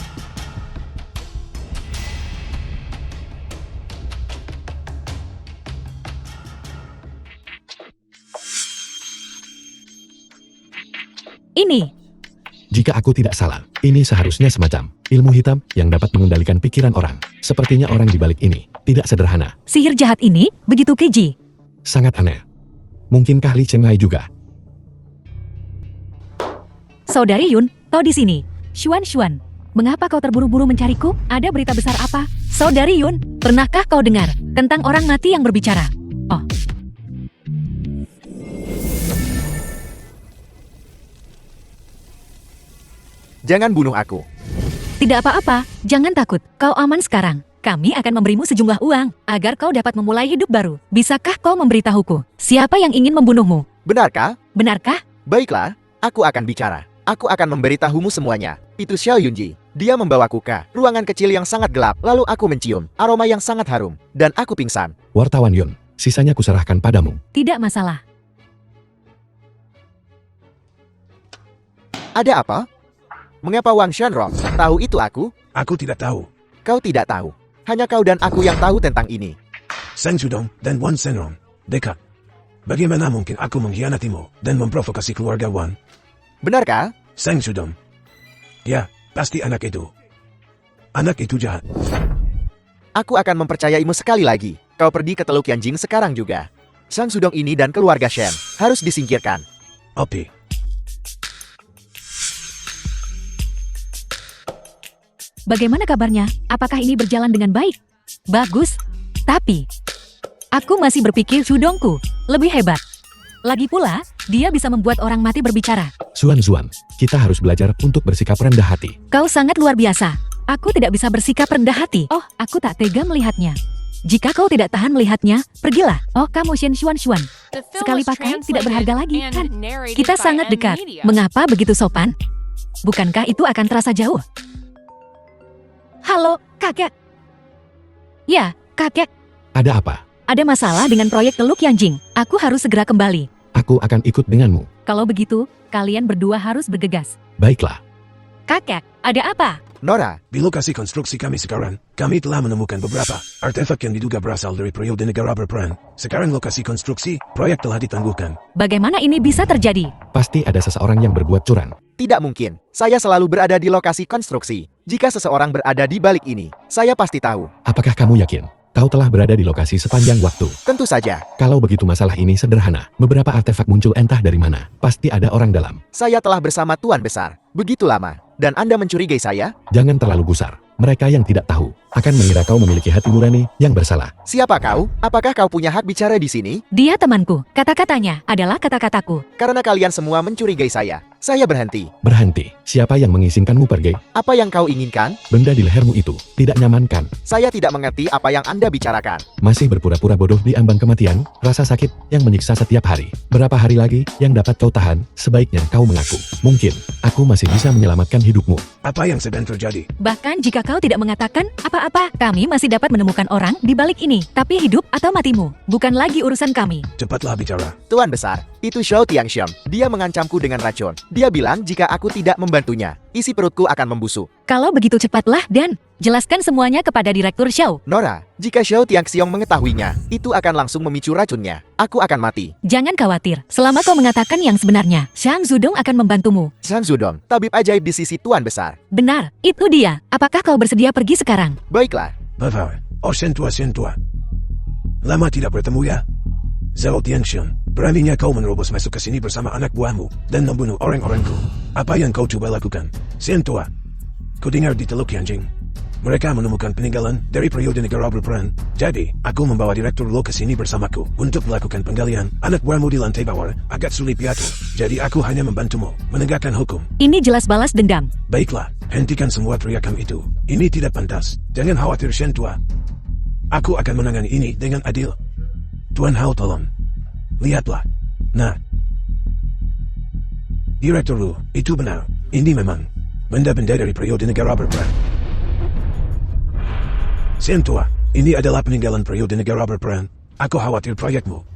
Ini, Jika aku tidak salah, ini seharusnya semacam ilmu hitam yang dapat mengendalikan pikiran orang. Sepertinya orang di balik ini tidak sederhana. sihir jahat ini begitu keji. Sangat aneh. Mungkinkah Li Qinghai juga? Saudari Yun, kau di sini. Xuan, mengapa kau terburu-buru mencariku? Ada berita besar apa? Saudari Yun, pernahkah kau dengar tentang orang mati yang berbicara? Oh, Jangan bunuh aku. tidak apa-apa, jangan takut. Kau aman sekarang. Kami akan memberimu sejumlah uang agar kau dapat memulai hidup baru. Bisakah kau memberitahuku siapa yang ingin membunuhmu? Benarkah? Benarkah? Baiklah, aku akan bicara. Aku akan memberitahumu semuanya. Itu Xiao Yunji. Dia membawaku ke ruangan kecil yang sangat gelap. Lalu aku mencium aroma yang sangat harum. Dan aku pingsan. Wartawan Yun, sisanya kuserahkan padamu. Tidak masalah. Ada apa? Mengapa Wang Shanrong tahu itu aku? Aku tidak tahu. Kau tidak tahu. Hanya kau dan aku yang tahu tentang ini. Sang Sudong dan Wan Shenrong dekat. Bagaimana mungkin aku mengkhianatimu dan memprovokasi keluarga Wan? Benarkah? Sang Sudong. Ya, pasti anak itu. Anak itu jahat. Aku akan mempercayaimu sekali lagi. Kau pergi ke Teluk Yanjing sekarang juga. Sang Sudong ini dan keluarga Shen harus disingkirkan. Opi. Bagaimana kabarnya? Apakah ini berjalan dengan baik? Bagus. Tapi, aku masih berpikir Sudongku lebih hebat. Lagi pula, dia bisa membuat orang mati berbicara. Zuan, kita harus belajar untuk bersikap rendah hati. Kau sangat luar biasa. Aku tidak bisa bersikap rendah hati. Oh, aku tak tega melihatnya. Jika kau tidak tahan melihatnya, pergilah. Oh, kamu Xuan. The film Sekali was pakai tidak berharga lagi, translated kan? and narrated Kita by sangat dekat. N-Media. Mengapa begitu sopan? Bukankah itu akan terasa jauh? Halo, kakek. Ya, kakek. Ada apa? Ada masalah dengan proyek Teluk Yanjing. Aku harus segera kembali. Aku akan ikut denganmu. Kalau begitu, kalian berdua harus bergegas. Baiklah. Kakek, ada apa? Nora, Di lokasi konstruksi kami sekarang, kami telah menemukan beberapa artefak yang diduga berasal dari periode negara berperang. Sekarang lokasi konstruksi, proyek telah ditangguhkan. Bagaimana ini bisa terjadi? Pasti ada seseorang yang berbuat curang. tidak mungkin. Saya selalu berada di lokasi konstruksi. Jika seseorang berada di balik ini, saya pasti tahu. Apakah kamu yakin? Kau telah berada di lokasi sepanjang waktu. Tentu saja, Kalau begitu masalah ini sederhana. Beberapa artefak muncul entah dari mana. Pasti ada orang dalam. saya telah bersama Tuan Besar. Begitu lama. Dan Anda mencurigai saya? Jangan terlalu gusar. Mereka yang tidak tahu akan mengira kau memiliki hati nurani yang bersalah. Siapa kau? Apakah kau punya hak bicara di sini? Dia temanku. Kata-katanya adalah kata-kataku. Karena kalian semua mencurigai saya berhenti. Berhenti. Siapa yang mengizinkanmu pergi? Apa yang kau inginkan? Benda di lehermu itu tidak nyaman kan? Saya tidak mengerti apa yang Anda bicarakan. Masih berpura-pura bodoh di ambang kematian? Rasa sakit yang menyiksa setiap hari. Berapa hari lagi yang dapat kau tahan? Sebaiknya kau mengaku. Mungkin aku masih bisa menyelamatkan hidupmu. Apa yang sedang terjadi? Bahkan jika kau tidak mengatakan apa-apa, kami masih dapat menemukan orang di balik ini. Tapi hidup atau matimu bukan lagi urusan kami. Cepatlah bicara. Tuan Besar, itu Shou Tiangxiang. Dia mengancamku dengan racun. Dia bilang jika aku tidak membantunya, isi perutku akan membusuk. Kalau begitu cepatlah dan jelaskan semuanya kepada Direktur Xiao. Nora, jika Xiao Tiangxiong mengetahuinya, itu akan langsung memicu racunnya. Aku akan mati. Jangan khawatir, selama kau mengatakan yang sebenarnya, Shang Zudong akan membantumu. Zhang Zudong, tabib ajaib di sisi Tuan Besar. Benar, itu dia. Apakah kau bersedia pergi sekarang? Baiklah. Bapak, sentua. Lama tidak bertemu ya? Zhao Tianxiong, beraninya kau menerobos masuk ke sini bersama anak buahmu dan membunuh orang-orangku. Apa yang kau coba lakukan? Sentua. Kau dengar di Teluk Yanjing. Mereka menemukan peninggalan dari periode negara berperan. Jadi, aku membawa Direktur Lo ke sini bersamaku untuk melakukan penggalian. Anak buahmu di lantai bawah agak sulit piatu. Jadi aku hanya membantumu menegakkan hukum. Ini jelas balas dendam. Baiklah, hentikan semua teriakan itu. Ini tidak pantas. Jangan khawatir, Shentua. Aku akan menangani ini dengan adil. Tuan Hao, tolong. Lihatlah. Nah. Direktur Lu, itu benar. Ini memang benda-benda dari periode negara berperan. Sentua, ini adalah peninggalan periode negara berperan. Aku khawatir proyekmu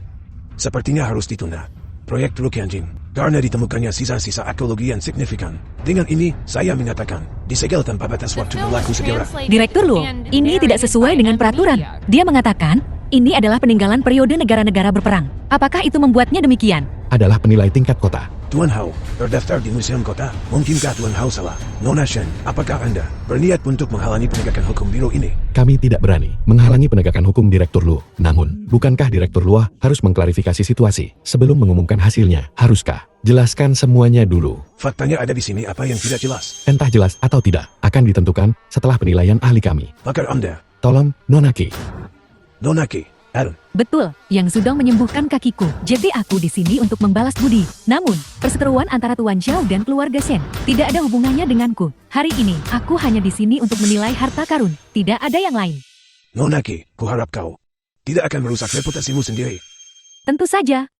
sepertinya harus ditunda. Proyek Teluk Yanjing, karena ditemukannya sisa-sisa arkeologi yang signifikan. Dengan ini, saya mengatakan, disegel tanpa batas waktu berlaku segera. Direktur Luo, ini tidak sesuai dengan peraturan. Dia mengatakan, ini adalah peninggalan periode negara-negara berperang. Apakah itu membuatnya demikian? Adalah penilai tingkat kota. Tuan Hao, terdaftar di Museum Kota. Mungkinkah Tuan Hao salah? Nona Shen, apakah Anda berniat untuk menghalangi penegakan hukum biro ini? Kami tidak berani menghalangi penegakan hukum Direktur Luo. Namun, bukankah Direktur Luo harus mengklarifikasi situasi sebelum mengumumkan hasilnya? Haruskah? Jelaskan semuanya dulu. Faktanya ada di sini, apa yang tidak jelas? Entah jelas atau tidak, akan ditentukan setelah penilaian ahli kami. Pakar Anda, Tolong, Nonaki. Nonaki, Aaron. Betul, Yang Zudong menyembuhkan kakiku. Jadi aku di sini untuk membalas budi. Namun, perseteruan antara Tuan Xiao dan keluarga Shen tidak ada hubungannya denganku. Hari ini, aku hanya di sini untuk menilai harta karun. Tidak ada yang lain. Nonaki, kuharap kau tidak akan merusak reputasimu sendiri. Tentu saja.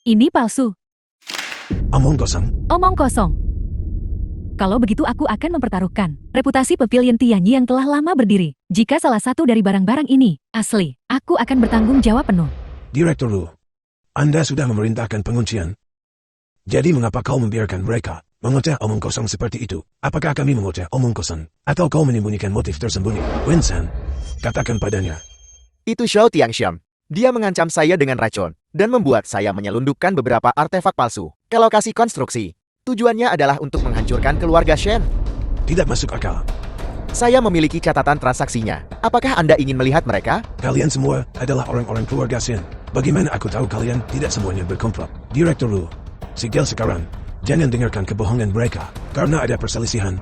Ini palsu. Omong kosong. Omong kosong. Kalau begitu aku akan mempertaruhkan reputasi Pavilion Tianyi yang telah lama berdiri. Jika salah satu dari barang-barang ini asli, aku akan bertanggung jawab penuh. Direktur Lu, Anda sudah memerintahkan penguncian. Jadi mengapa kau membiarkan mereka mengoceh omong kosong seperti itu? Apakah kami mengoceh omong kosong? Atau kau menyembunyikan motif tersembunyi? Wen-san, katakan padanya. Itu Xiao Tiangxiong. Dia mengancam saya dengan racun dan membuat saya menyelundupkan beberapa artefak palsu ke lokasi konstruksi. Tujuannya adalah untuk menghancurkan keluarga Shen. Tidak masuk akal. Saya memiliki catatan transaksinya. Apakah Anda ingin melihat mereka? Kalian semua adalah orang-orang keluarga Shen. Bagaimana aku tahu kalian tidak semuanya berkomplot? Direktur Lu, segel sekarang. Jangan dengarkan kebohongan mereka, karena ada perselisihan.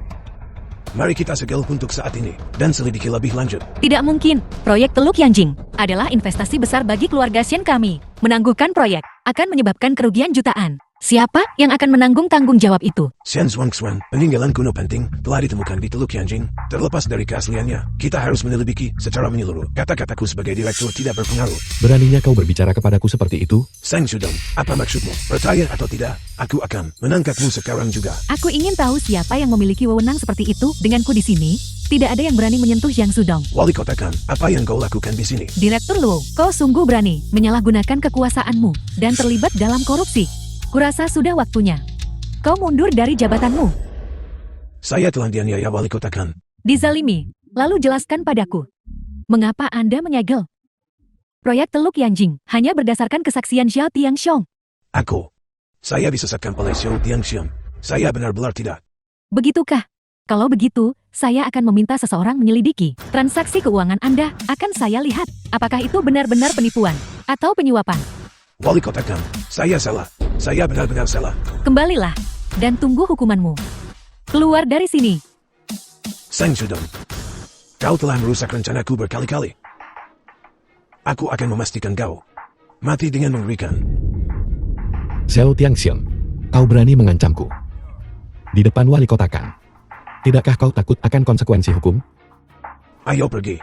Mari kita segel untuk saat ini, dan selidiki lebih lanjut. Tidak mungkin. Proyek Teluk Yanjing adalah investasi besar bagi keluarga Shen kami. Menangguhkan proyek akan menyebabkan kerugian jutaan. Siapa yang akan menanggung tanggung jawab itu? Shen Zhuangxuan, peninggalan kuno penting, telah ditemukan di Teluk Yanjing. Terlepas dari keasliannya, kita harus menyelidiki secara menyeluruh. Kata-kataku sebagai direktur tidak berpengaruh. Beraninya kau berbicara kepadaku seperti itu? Sang Shudong, apa maksudmu? Percaya atau tidak, aku akan menangkapmu sekarang juga. Aku ingin tahu siapa yang memiliki wewenang seperti itu. Denganku di sini, tidak ada yang berani menyentuh Yang Zudong. Wali kotakan, apa yang kau lakukan di sini? Direktur Luo, kau sungguh berani menyalahgunakan kekuasaanmu dan terlibat dalam korupsi. Kurasa sudah waktunya kau mundur dari jabatanmu. Saya telah dianiaya wali kotakan. Dizalimi, lalu jelaskan padaku. Mengapa Anda menyegel proyek Teluk Yanjing hanya berdasarkan kesaksian Xiao Tiangxiong? Saya disesatkan oleh Xiao Tiangxiong. Saya benar-benar tidak. Begitukah? Kalau begitu, saya akan meminta seseorang menyelidiki transaksi keuangan Anda. Akan saya lihat, apakah itu benar-benar penipuan atau penyuapan. Wali kotakan, saya salah. Saya benar-benar salah. Kembalilah, dan tunggu hukumanmu. Keluar dari sini. Sang Shudong, kau telah merusak rencanaku berkali-kali. Aku akan memastikan kau mati dengan mengerikan. Xiao Tiangxiong, kau berani mengancamku di depan wali kotakan. Tidakkah kau takut akan konsekuensi hukum? Ayo pergi.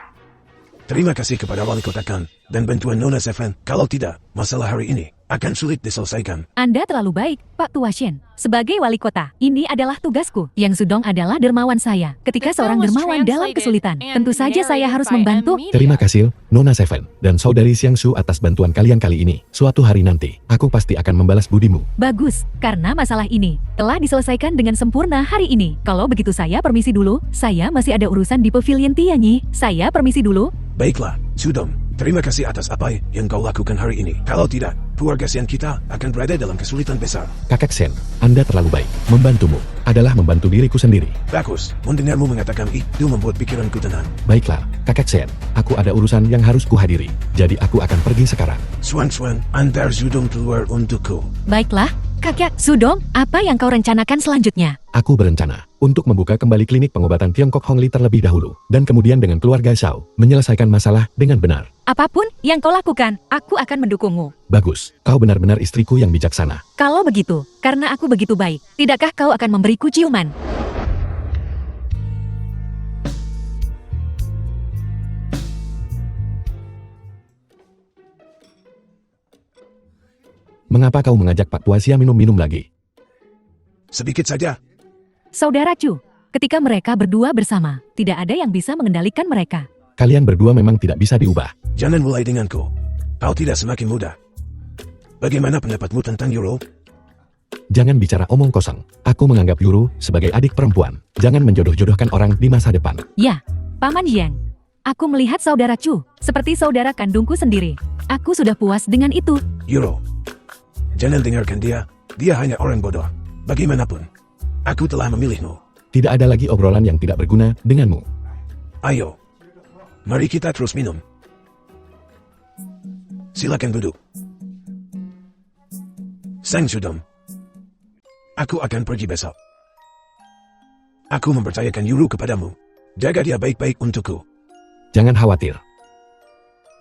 Terima kasih kepada wali kotakan dan bantuan Nona Seven. Kalau tidak, masalah hari ini akan sulit diselesaikan. Anda terlalu baik, Pak Tua Shen. Sebagai wali kota, ini adalah tugasku. Yang Sudong adalah dermawan saya. Ketika The seorang film was dermawan dalam translated kesulitan, and tentu saja saya narrated harus by membantu. Media. Terima kasih, Nona Seven, dan saudari Xiangsu atas bantuan kalian kali ini. Suatu hari nanti, aku pasti akan membalas budimu. Bagus, karena masalah ini telah diselesaikan dengan sempurna hari ini. Kalau begitu saya permisi dulu, saya masih ada urusan di Pavilion Tianyi. Saya permisi dulu. Baiklah, Sudong. Terima kasih atas apa yang kau lakukan hari ini. Kalau tidak, keluarga Xian kita akan berada dalam kesulitan besar. Kakak Shen, Anda terlalu baik. Membantumu adalah membantu diriku sendiri. Bagus, mendengarmu mengatakan itu membuat pikiranku tenang. Baiklah, Kakak Shen, aku ada urusan yang harus kuhadiri. Jadi aku akan pergi sekarang. Swan, antar Sudong keluar untukku. Baiklah, Kakak Sudong, apa yang kau rencanakan selanjutnya? Aku berencana untuk membuka kembali klinik pengobatan Tiongkok Hongli terlebih dahulu. Dan kemudian dengan keluarga Xiao, menyelesaikan masalah dengan benar. Apapun yang kau lakukan, aku akan mendukungmu. Bagus, kau benar-benar istriku yang bijaksana. Kalau begitu, karena aku begitu baik, tidakkah kau akan memberiku ciuman? Mengapa kau mengajak Pak Tua Xia minum-minum lagi? Sedikit saja. Saudara Chu, ketika mereka berdua bersama, tidak ada yang bisa mengendalikan mereka. Kalian berdua memang tidak bisa diubah. Jangan mulai denganku. Kau tidak semakin muda. Bagaimana pendapatmu tentang Euro? Jangan bicara omong kosong. Aku menganggap Yuru sebagai adik perempuan. Jangan menjodoh-jodohkan orang di masa depan. Ya, Paman Yang. Aku melihat saudara Chu, seperti saudara kandungku sendiri. Aku sudah puas dengan itu. Euro. Jangan dengarkan dia. Dia hanya orang bodoh. Bagaimanapun, aku telah memilihmu. Tidak ada lagi obrolan yang tidak berguna denganmu. Ayo. Mari kita terus minum. Silakan duduk. Sang Sudong. Aku akan pergi besok. Aku mempercayakan Yuru kepadamu. Jaga dia baik-baik untukku. Jangan khawatir.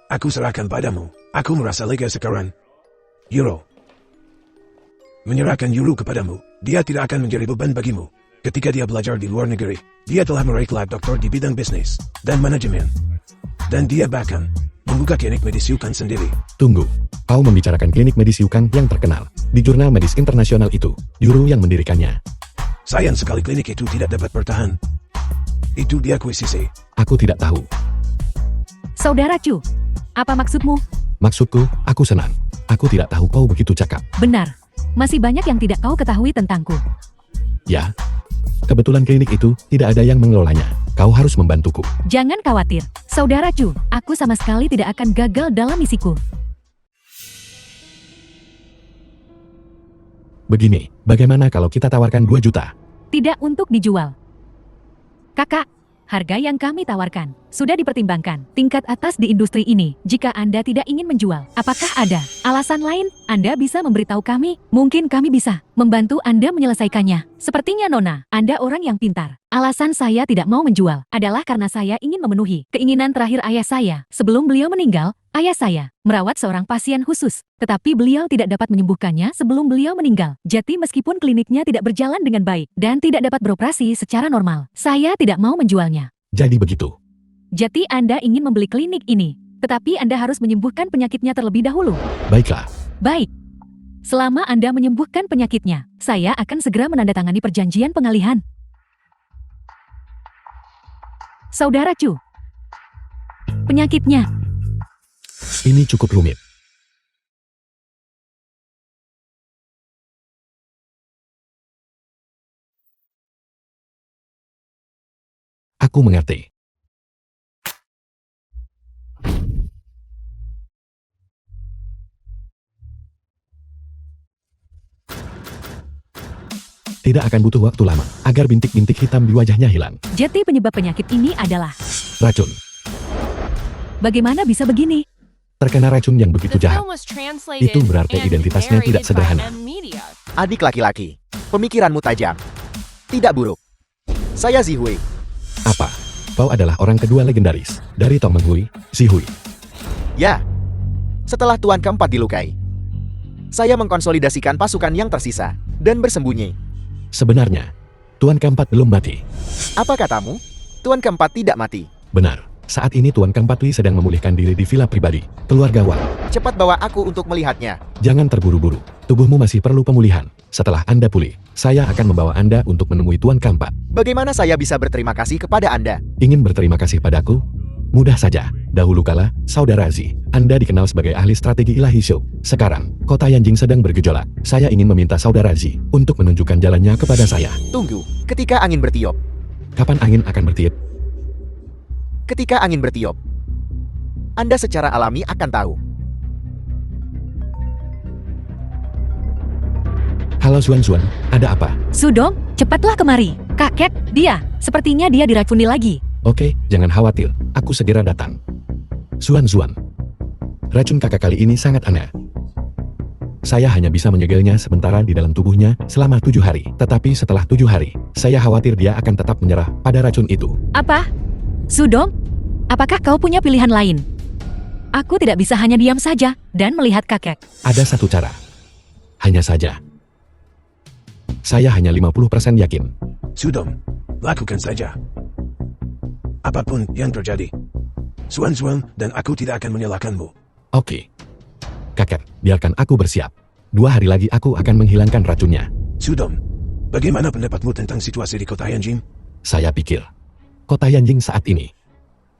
Aku serahkan padamu. Aku merasa lega sekarang. Yuru. Menyerahkan Yuru kepadamu. Dia tidak akan menjadi beban bagimu. Ketika dia belajar di luar negeri, dia telah meraih gelar doktor di bidang bisnis dan manajemen. Dan dia bahkan membuka klinik medis Yukang sendiri. Tunggu. Kau membicarakan klinik medis Yukang yang terkenal di jurnal medis internasional itu. Yuru yang mendirikannya. Sayang sekali klinik itu tidak dapat bertahan. Itu diakuisisi. Aku tidak tahu. Saudara Chu, apa maksudmu? Maksudku, aku senang. Aku tidak tahu kau begitu cakap. Benar, masih banyak yang tidak kau ketahui tentangku. Ya. Kebetulan klinik itu tidak ada yang mengelolanya. Kau harus membantuku. Jangan khawatir, Saudara Chu, aku sama sekali tidak akan gagal dalam misiku. Begini, bagaimana kalau kita tawarkan 2 juta? Tidak untuk dijual. Kakak, harga yang kami tawarkan sudah dipertimbangkan. Tingkat atas di industri ini, jika Anda tidak ingin menjual, apakah ada alasan lain? Anda bisa memberitahu kami, mungkin kami bisa membantu Anda menyelesaikannya. Sepertinya Nona, Anda orang yang pintar. Alasan saya tidak mau menjual adalah karena saya ingin memenuhi keinginan terakhir ayah saya. Sebelum beliau meninggal, ayah saya merawat seorang pasien khusus, tetapi beliau tidak dapat menyembuhkannya sebelum beliau meninggal. Jadi meskipun kliniknya tidak berjalan dengan baik dan tidak dapat beroperasi secara normal, saya tidak mau menjualnya. Jadi begitu. Jadi Anda ingin membeli klinik ini, tetapi Anda harus menyembuhkan penyakitnya terlebih dahulu. Baiklah. Baik. Selama Anda menyembuhkan penyakitnya, saya akan segera menandatangani perjanjian pengalihan. Saudara Chu, penyakitnya. Ini cukup rumit. Aku mengerti. Tidak akan butuh waktu lama agar bintik-bintik hitam di wajahnya hilang. Jadi penyebab penyakit ini adalah Racun. bagaimana bisa begini? Terkena racun yang begitu The jahat. film was translated Itu berarti and identitasnya tidak narrated sederhana. by Media. Adik laki-laki, pemikiranmu tajam. Tidak buruk. Saya Zihui. Apa? Kau adalah orang kedua legendaris dari Tong Menghui, Zihui. Ya. Setelah Tuan keempat dilukai, saya mengkonsolidasikan pasukan yang tersisa dan bersembunyi. Sebenarnya, Tuan keempat belum mati. Apa katamu? Tuan keempat tidak mati. Benar. Saat ini Tuan Kempatui sedang memulihkan diri di villa pribadi, keluarga Wang. Cepat bawa aku untuk melihatnya. Jangan terburu-buru, tubuhmu masih perlu pemulihan. Setelah Anda pulih, saya akan membawa Anda untuk menemui Tuan Kampat. Bagaimana saya bisa berterima kasih kepada Anda? Ingin berterima kasih padaku? Mudah saja. Dahulu kala, Saudara Zi, Anda dikenal sebagai ahli strategi ilahi Shou. Sekarang, kota Yanjing sedang bergejolak. Saya ingin meminta Saudara Zi untuk menunjukkan jalannya kepada saya. Tunggu, ketika angin bertiup. Kapan angin akan bertiup? Ketika angin bertiup, Anda secara alami akan tahu. Halo Zuan, ada apa? Sudong, cepatlah kemari. Kakek, sepertinya dia diracuni lagi. Oke, jangan khawatir, aku segera datang. Zuan, racun kakak kali ini sangat aneh. Saya hanya bisa menyegelnya sementara di dalam tubuhnya selama 7 hari. Tetapi setelah 7 hari, saya khawatir dia akan tetap menyerah pada racun itu. Apa? Sudong, apakah kau punya pilihan lain? Aku tidak bisa hanya diam saja dan melihat kakek. Ada satu cara. Hanya saja. Saya hanya 50% yakin. Sudom, lakukan saja. Apapun yang terjadi. Zuan, dan aku tidak akan menyalahkanmu. Oke. Kakek, biarkan aku bersiap. 2 hari lagi aku akan menghilangkan racunnya. Sudom, bagaimana pendapatmu tentang situasi di kota Yanjing? Saya pikir, kota Yanjing saat ini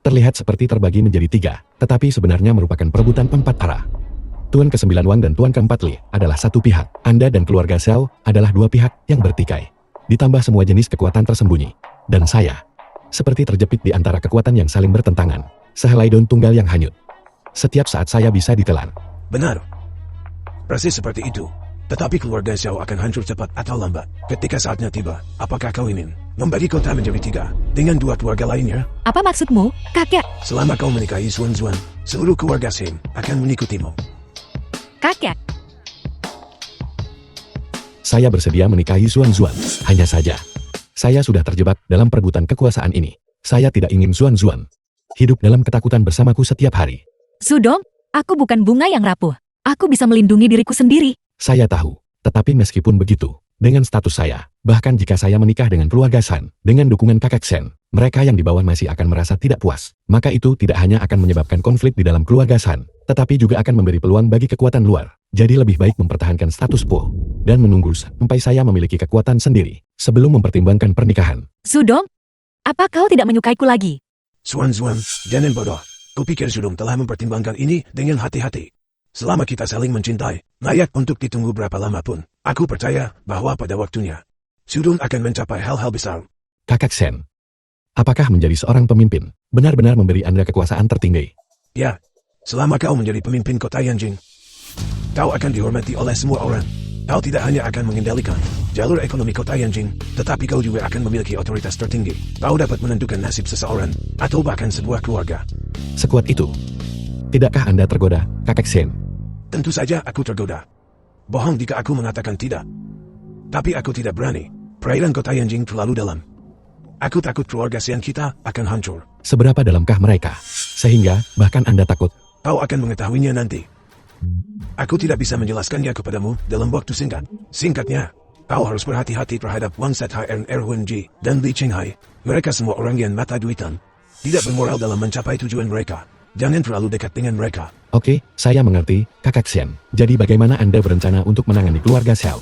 terlihat seperti terbagi menjadi 3, tetapi sebenarnya merupakan perebutan 4 arah. Tuan ke-9 Wang dan Tuan ke-4 Li adalah satu pihak. Anda dan keluarga Xiao adalah 2 pihak yang bertikai. Ditambah semua jenis kekuatan tersembunyi. Dan saya, seperti terjepit di antara kekuatan yang saling bertentangan. Sehelai daun tunggal yang hanyut. Setiap saat saya bisa ditelan. Benar. Persis seperti itu. Tetapi keluarga Xiao akan hancur cepat atau lambat. Ketika saatnya tiba, apakah kau ingin membagi kota menjadi 3 dengan 2 keluarga lainnya? Apa maksudmu, kakek? Selama kau menikahi Zuan, seluruh keluarga Sim akan mengikutimu. Kakek, Saya bersedia menikahi Zuan. Hanya saja, saya sudah terjebak dalam perebutan kekuasaan ini. Saya tidak ingin Zuan hidup dalam ketakutan bersamaku setiap hari. Sudong, aku bukan bunga yang rapuh. Aku bisa melindungi diriku sendiri. Saya tahu, tetapi meskipun begitu, dengan status saya, bahkan jika saya menikah dengan keluarga San, dengan dukungan kakek Sen, mereka yang di bawah masih akan merasa tidak puas. Maka itu tidak hanya akan menyebabkan konflik di dalam keluarga San, tetapi juga akan memberi peluang bagi kekuatan luar. Jadi lebih baik mempertahankan status quo, dan menunggu sampai saya memiliki kekuatan sendiri, sebelum mempertimbangkan pernikahan. Sudong, apa kau tidak menyukaiku lagi? Zuan, jangan bodoh. Kupikir Sudom telah mempertimbangkan ini dengan hati-hati. Selama kita saling mencintai, layak untuk ditunggu berapa lama pun. Aku percaya bahwa pada waktunya, Sudom akan mencapai hal-hal besar. Kakak Sen, apakah menjadi seorang pemimpin benar-benar memberi Anda kekuasaan tertinggi? Ya, selama kau menjadi pemimpin kota Yanjing, kau akan dihormati oleh semua orang. Kau tidak hanya akan mengendalikan jalur ekonomi kota Yanjing, tetapi kau juga akan memiliki otoritas tertinggi. Kau dapat menentukan nasib seseorang, atau bahkan sebuah keluarga. Sekuat itu. Tidakkah Anda tergoda, kakek Sen? Tentu saja aku tergoda. Bohong jika aku mengatakan tidak. Tapi aku tidak berani. Perairan kota Yanjing terlalu dalam. Aku takut keluarga Sen kita akan hancur. Seberapa dalamkah mereka? Sehingga, bahkan Anda takut. Kau akan mengetahuinya nanti. Aku tidak bisa menjelaskannya kepadamu dalam waktu singkat. Singkatnya, kau harus berhati-hati terhadap Wang Setai dan Erhun Ji dan Li Qinghai. Mereka semua orang yang mata duitan. Tidak bermoral dalam mencapai tujuan mereka. Jangan terlalu dekat dengan mereka. Oke, saya mengerti, kakak Sen. Jadi bagaimana Anda berencana untuk menangani keluarga Xiao?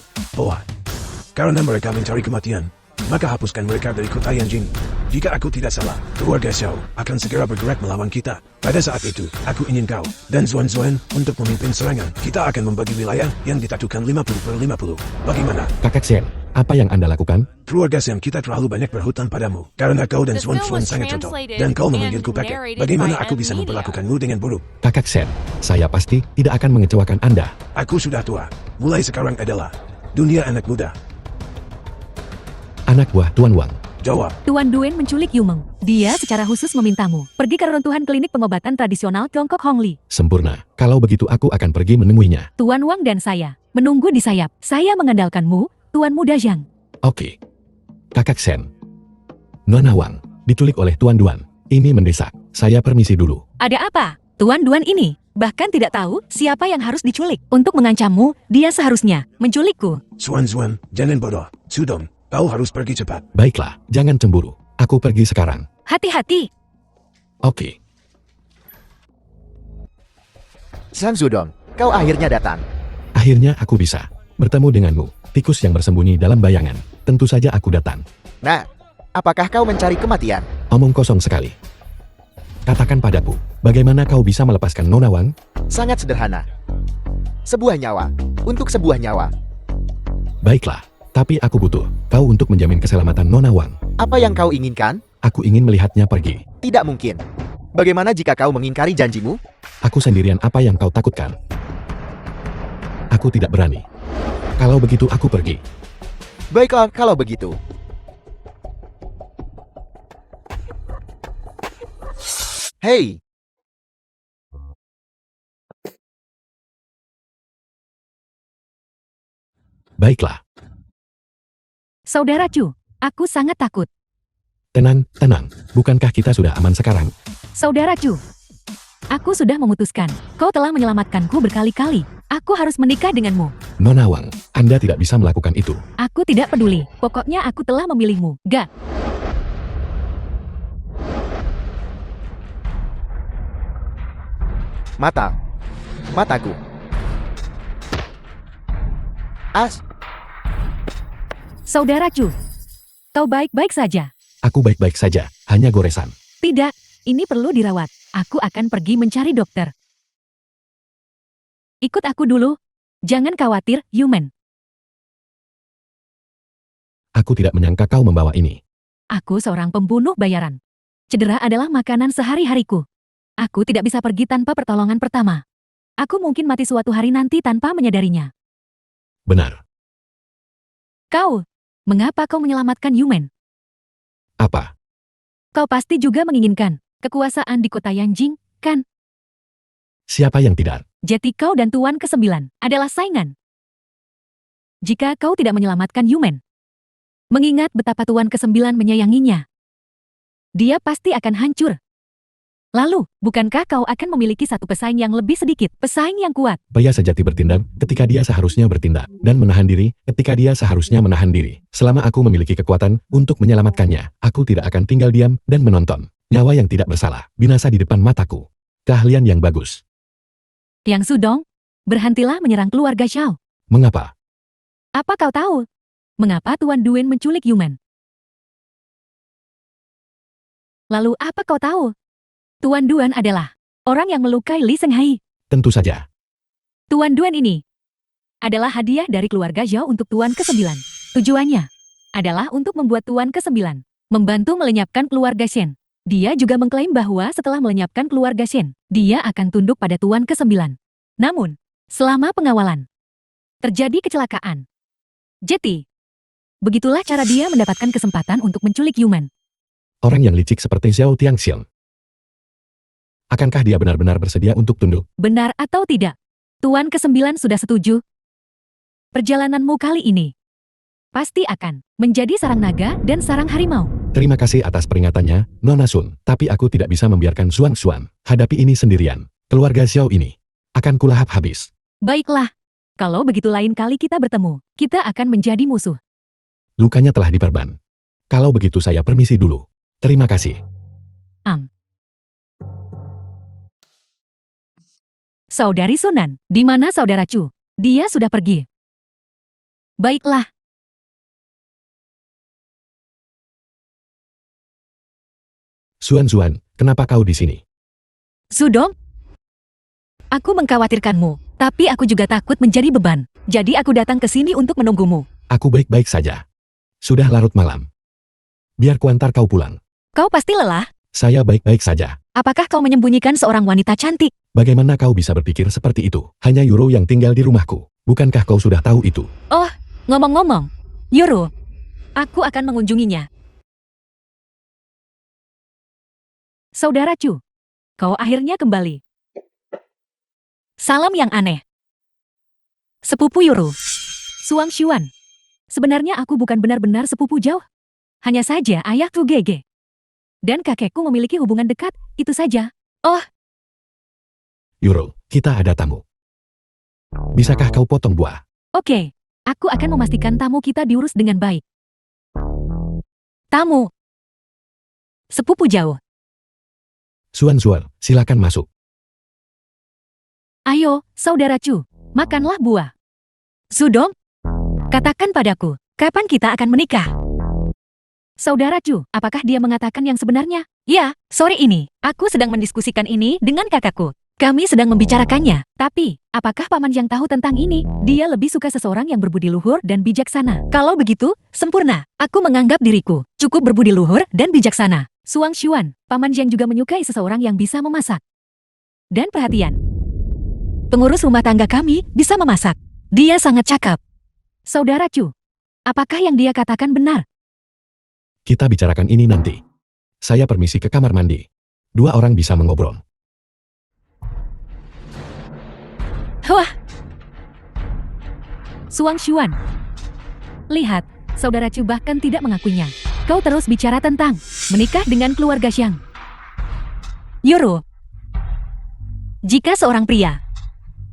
Karena mereka mencari kematian, maka hapuskan mereka dari kota Yanjing. Jika aku tidak salah, keluarga Xiao akan segera bergerak melawan kita. Pada saat itu, aku ingin kau dan Zuan untuk memimpin serangan. Kita akan membagi wilayah yang ditentukan 50/50. Bagaimana? Kakak Sen, apa yang Anda lakukan? Keluarga Xiao kita terlalu banyak berhutang padamu. Karena kau dan The Zuan film was sangat cocok. translated Dan kau and memanggilku kakek. narrated Bagaimana by aku bisa Ed Media. memperlakukanmu dengan buruk? Kakak Sen, saya pasti tidak akan mengecewakan Anda. Aku sudah tua. Mulai sekarang adalah dunia anak muda. Anak buah Tuan Wang. Jawab. Tuan Duen menculik Yumeng. Dia secara khusus memintamu pergi ke reruntuhan klinik pengobatan tradisional Tiongkok Hongli. Sempurna. Kalau begitu aku akan pergi menemuinya. Tuan Wang dan saya menunggu di sayap. Saya mengandalkanmu, Tuan Muda Zhang. Oke. Kakak Sen. Nona Wang, diculik oleh Tuan Duan. Ini mendesak. Saya permisi dulu. Ada apa? Tuan Duan ini bahkan tidak tahu siapa yang harus diculik. Untuk mengancammu, dia seharusnya menculikku. Zuan, jangan bodoh. Sudom, kau harus pergi cepat. Baiklah, jangan cemburu. Aku pergi sekarang. Hati-hati. Oke, Sang Zudong, kau akhirnya datang. akhirnya aku bisa bertemu denganmu, tikus yang bersembunyi dalam bayangan. Tentu saja aku datang. Nah, apakah kau mencari kematian? Omong kosong sekali. Katakan padaku, bagaimana kau bisa melepaskan Nona Wang? Sangat sederhana. Sebuah nyawa. Untuk sebuah nyawa. Baiklah, tapi aku butuh kau untuk menjamin keselamatan Nona Wang. Apa yang kau inginkan? Aku ingin melihatnya pergi. Tidak mungkin. Bagaimana jika kau mengingkari janjimu? Aku sendirian, apa yang kau takutkan? Aku tidak berani. Kalau begitu aku pergi. Baiklah, kalau begitu. Hei, Baiklah, Saudara Chu, aku sangat takut. tenang, tenang. Bukankah kita sudah aman sekarang? Saudara Chu, aku sudah memutuskan. Kau telah menyelamatkanku berkali-kali. Aku harus menikah denganmu. Nona Wang, Anda tidak bisa melakukan itu. Aku tidak peduli. Pokoknya aku telah memilihmu. Gak. mataku. Saudara Chu, kau baik-baik saja. Aku baik-baik saja, hanya goresan. Tidak, ini perlu dirawat. Aku akan pergi mencari dokter. Ikut aku dulu. Jangan khawatir, Yumen. Aku tidak menyangka kau membawa ini. Aku seorang pembunuh bayaran. Cedera adalah makanan sehari-hariku. Aku tidak bisa pergi tanpa pertolongan pertama. Aku mungkin mati suatu hari nanti tanpa menyadarinya. Benar. Kau, mengapa kau menyelamatkan Yumen? Apa? Kau pasti juga menginginkan kekuasaan di kota Yanjing, kan? Siapa yang tidak? Jadi kau dan Tuan ke-9 adalah saingan. Jika kau tidak menyelamatkan Yumen, mengingat betapa Tuan ke-9 menyayanginya, dia pasti akan hancur. Lalu, bukankah kau akan memiliki satu pesaing yang lebih sedikit, pesaing yang kuat? Pria sejati bertindak ketika dia seharusnya bertindak, dan menahan diri ketika dia seharusnya menahan diri. Selama aku memiliki kekuatan untuk menyelamatkannya, aku tidak akan tinggal diam dan menonton. Nyawa yang tidak bersalah, binasa di depan mataku. Keahlian yang bagus. Yang Sudong, berhentilah menyerang keluarga Xiao. Mengapa? Apa kau tahu? Mengapa Tuan Duan menculik Yumen? Lalu apa kau tahu? Tuan Duan adalah orang yang melukai Li Senghai. Tentu saja. Tuan Duan ini adalah hadiah dari keluarga Zhao untuk Tuan ke-9. Tujuannya adalah untuk membuat Tuan ke-9 membantu melenyapkan keluarga Shen. Dia juga mengklaim bahwa setelah melenyapkan keluarga Shen, dia akan tunduk pada Tuan ke-9. Namun, selama pengawalan, terjadi kecelakaan. Jadi, begitulah cara dia mendapatkan kesempatan untuk menculik Yumen. Orang yang licik seperti Xiao Tiangxiang. Akankah dia benar-benar bersedia untuk tunduk? Benar atau tidak? Tuan ke-9 sudah setuju. Perjalananmu kali ini pasti akan menjadi sarang naga dan sarang harimau. Terima kasih atas peringatannya, Nona Sun. Tapi aku tidak bisa membiarkan Xuan hadapi ini sendirian. Keluarga Xiao ini akan kulahap habis. Baiklah, kalau begitu lain kali kita bertemu, kita akan menjadi musuh. Lukanya telah diperban. Kalau begitu saya permisi dulu. Terima kasih. Saudari Sunan, di mana saudara Chu? Dia sudah pergi. Baiklah. Xuan, kenapa kau di sini? Sudong? Aku mengkhawatirkanmu, tapi aku juga takut menjadi beban. Jadi aku datang ke sini untuk menunggumu. Aku baik-baik saja. Sudah larut malam. Biar kuantar kau pulang. Kau pasti lelah. Saya baik-baik saja. Apakah kau menyembunyikan seorang wanita cantik? Bagaimana kau bisa berpikir seperti itu? Hanya Yuro yang tinggal di rumahku. Bukankah kau sudah tahu itu? Oh, ngomong-ngomong, Yuro, aku akan mengunjunginya. Saudara Chu, kau akhirnya kembali. Salam yang aneh. Sepupu Yuro, Suang Xuan. Sebenarnya aku bukan benar-benar sepupu jauh. Hanya saja ayahku Gege. Dan kakekku memiliki hubungan dekat, itu saja. Oh, Yuro, kita ada tamu. Bisakah kau potong buah? oke. Aku akan memastikan tamu kita diurus dengan baik. Tamu. Sepupu jauh. Zuan, silakan masuk. Ayo, saudara Chu, makanlah buah. Sudong, katakan padaku, kapan kita akan menikah? Saudara Chu, apakah dia mengatakan yang sebenarnya? Ya, sore ini, aku sedang mendiskusikan ini dengan kakakku. Kami sedang membicarakannya, tapi, apakah Paman Jiang tahu tentang ini? Dia lebih suka seseorang yang berbudi luhur dan bijaksana. Kalau begitu, sempurna. Aku menganggap diriku cukup berbudi luhur dan bijaksana. Suang Xuan, Paman Jiang juga menyukai seseorang yang bisa memasak. Dan perhatian, pengurus rumah tangga kami bisa memasak. Dia sangat cakap. Saudara Chu, apakah yang dia katakan benar? Kita bicarakan ini nanti. Saya permisi ke kamar mandi. 2 orang bisa mengobrol. Wah! Suang Xuan. Lihat, saudara Chu bahkan tidak mengakuinya. Kau terus bicara tentang menikah dengan keluarga Xiang. Yoro, jika seorang pria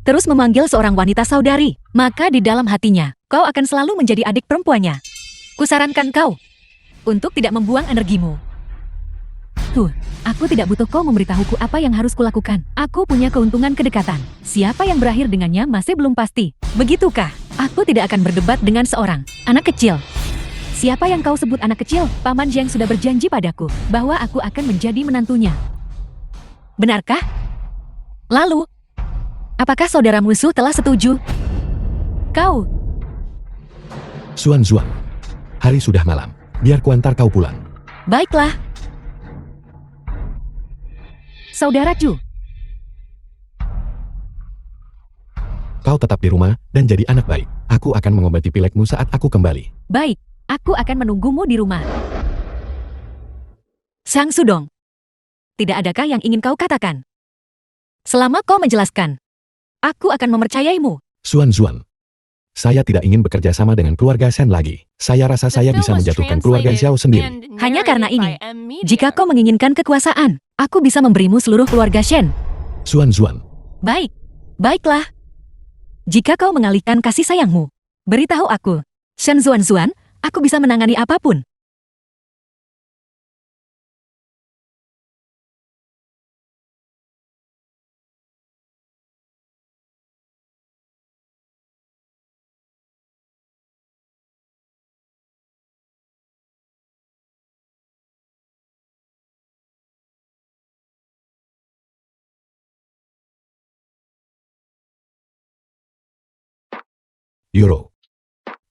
terus memanggil seorang wanita saudari, maka di dalam hatinya, kau akan selalu menjadi adik perempuannya. Kusarankan kau untuk tidak membuang energimu. Aku tidak butuh kau memberitahuku apa yang harus kulakukan. Aku punya keuntungan kedekatan. Siapa yang berakhir dengannya masih belum pasti. Begitukah? Aku tidak akan berdebat dengan seorang anak kecil. Siapa yang kau sebut anak kecil? Paman Jiang sudah berjanji padaku bahwa aku akan menjadi menantunya. Benarkah? Lalu, apakah saudara musuh telah setuju? Kau. Zuan, hari sudah malam. Biar kuantar kau pulang. Baiklah. Saudara Chu, Kau tetap di rumah dan jadi anak baik. Aku akan mengobati pilekmu saat aku kembali. baik. Aku akan menunggumu di rumah. Sang Sudong, tidak adakah yang ingin kau katakan? Selama kau menjelaskan, aku akan mempercayaimu. Zuan, saya tidak ingin bekerja sama dengan keluarga Shen lagi. Saya rasa saya bisa menjatuhkan keluarga Xiao sendiri. Hanya karena ini, jika kau menginginkan kekuasaan, aku bisa memberimu seluruh keluarga Shen. Zuan, Baik, baiklah. Jika kau mengalihkan kasih sayangmu, beritahu aku. Shen Zuan, aku bisa menangani apapun. Yoro.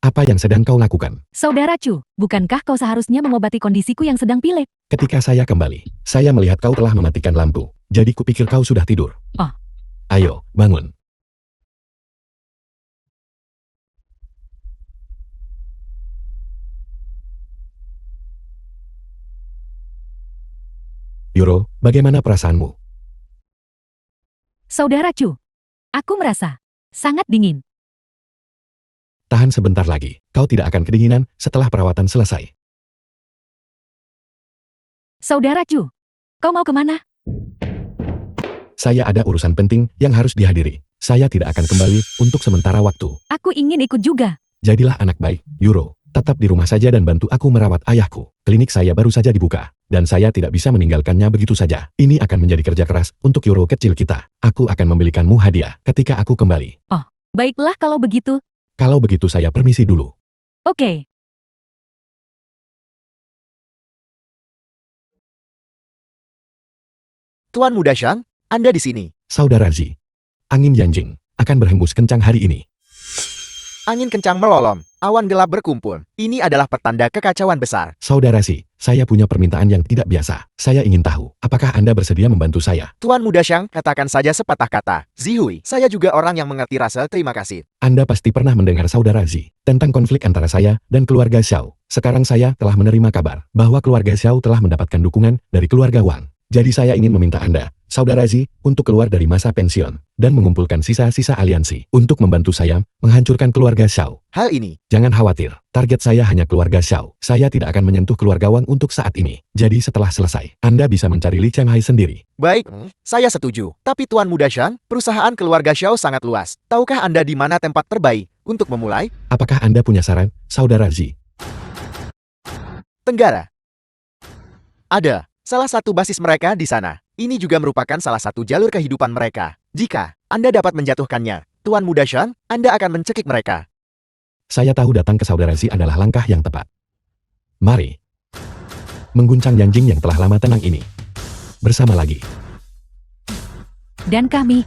Apa yang sedang kau lakukan? Saudara Chu, bukankah kau seharusnya mengobati kondisiku yang sedang pilek? Ketika saya kembali, saya melihat kau telah mematikan lampu. Jadi kupikir kau sudah tidur. Oh. Ayo, bangun. Yoro, bagaimana perasaanmu? Saudara Chu, aku merasa sangat dingin. Tahan sebentar lagi. Kau tidak akan kedinginan setelah perawatan selesai. Saudara Chu, kau mau kemana? Saya ada urusan penting yang harus dihadiri. Saya tidak akan kembali untuk sementara waktu. Aku ingin ikut juga. Jadilah anak baik, Yoro. Tetap di rumah saja dan bantu aku merawat ayahku. Klinik saya baru saja dibuka, dan saya tidak bisa meninggalkannya begitu saja. Ini akan menjadi kerja keras untuk Yoro kecil kita. Aku akan membelikanmu hadiah ketika aku kembali. Oh, baiklah kalau begitu. Kalau begitu saya permisi dulu. Oke. Tuan Muda Xiang, Anda di sini. Saudara Zi, angin Yanjing akan berhembus kencang hari ini. Angin kencang melolong, awan gelap berkumpul. Ini adalah pertanda kekacauan besar. Saudara Zi, saya punya permintaan yang tidak biasa. Saya ingin tahu, apakah Anda bersedia membantu saya? Tuan Muda Xiang, katakan saja sepatah kata. Zihui, saya juga orang yang mengerti rasa terima kasih. Anda pasti pernah mendengar saudara Zi tentang konflik antara saya dan keluarga Xiao. Sekarang saya telah menerima kabar bahwa keluarga Xiao telah mendapatkan dukungan dari keluarga Wang. Jadi saya ingin meminta Anda, saudara Zi, untuk keluar dari masa pensiun dan mengumpulkan sisa-sisa aliansi untuk membantu saya menghancurkan keluarga Xiao. Hal ini, Jangan khawatir, target saya hanya keluarga Xiao. Saya tidak akan menyentuh keluarga Wang untuk saat ini. Jadi setelah selesai, Anda bisa mencari Li Changhai sendiri. baik, saya setuju. Tapi Tuan Muda Xiang, perusahaan keluarga Xiao sangat luas. Tahukah Anda di mana tempat terbaik untuk memulai? Apakah Anda punya saran, saudara Zi? Tenggara. Ada. salah satu basis mereka di sana. Ini juga merupakan salah satu jalur kehidupan mereka. Jika Anda dapat menjatuhkannya, Tuan Muda Shan, Anda akan mencekik mereka. Saya tahu datang ke saudara Si adalah langkah yang tepat. Mari. Mengguncang Yanjing yang telah lama tenang ini. Bersama lagi. Dan kami,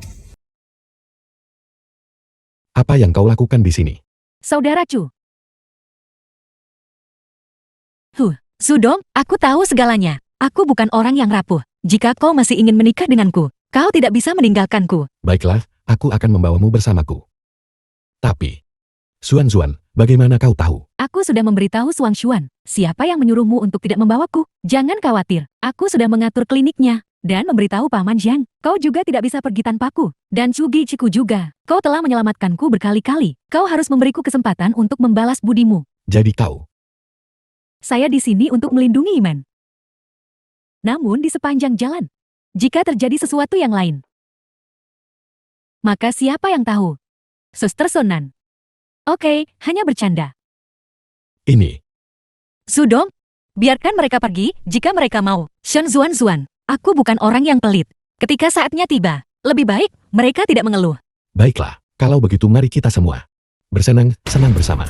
Apa yang kau lakukan di sini? Saudara Chu. Sudong, aku tahu segalanya. Aku bukan orang yang rapuh. Jika kau masih ingin menikah denganku, kau tidak bisa meninggalkanku. Baiklah, aku akan membawamu bersamaku. Tapi, Xuan, bagaimana kau tahu? Aku sudah memberitahu Suang Xuan. Siapa yang menyuruhmu untuk tidak membawaku? Jangan khawatir, aku sudah mengatur kliniknya. Dan memberitahu Paman Jiang, kau juga tidak bisa pergi tanpaku. Dan Cugi Ciku juga. Kau telah menyelamatkanku berkali-kali. Kau harus memberiku kesempatan untuk membalas budimu. Jadi kau, Saya di sini untuk melindungi Iman. Namun di sepanjang jalan, jika terjadi sesuatu yang lain, maka siapa yang tahu? Suster Sonan. Oke, hanya bercanda. ini, Sudong, biarkan mereka pergi jika mereka mau. Shen Zuan, aku bukan orang yang pelit. Ketika saatnya tiba, lebih baik mereka tidak mengeluh. baiklah. Kalau begitu mari kita semua bersenang-senang bersama.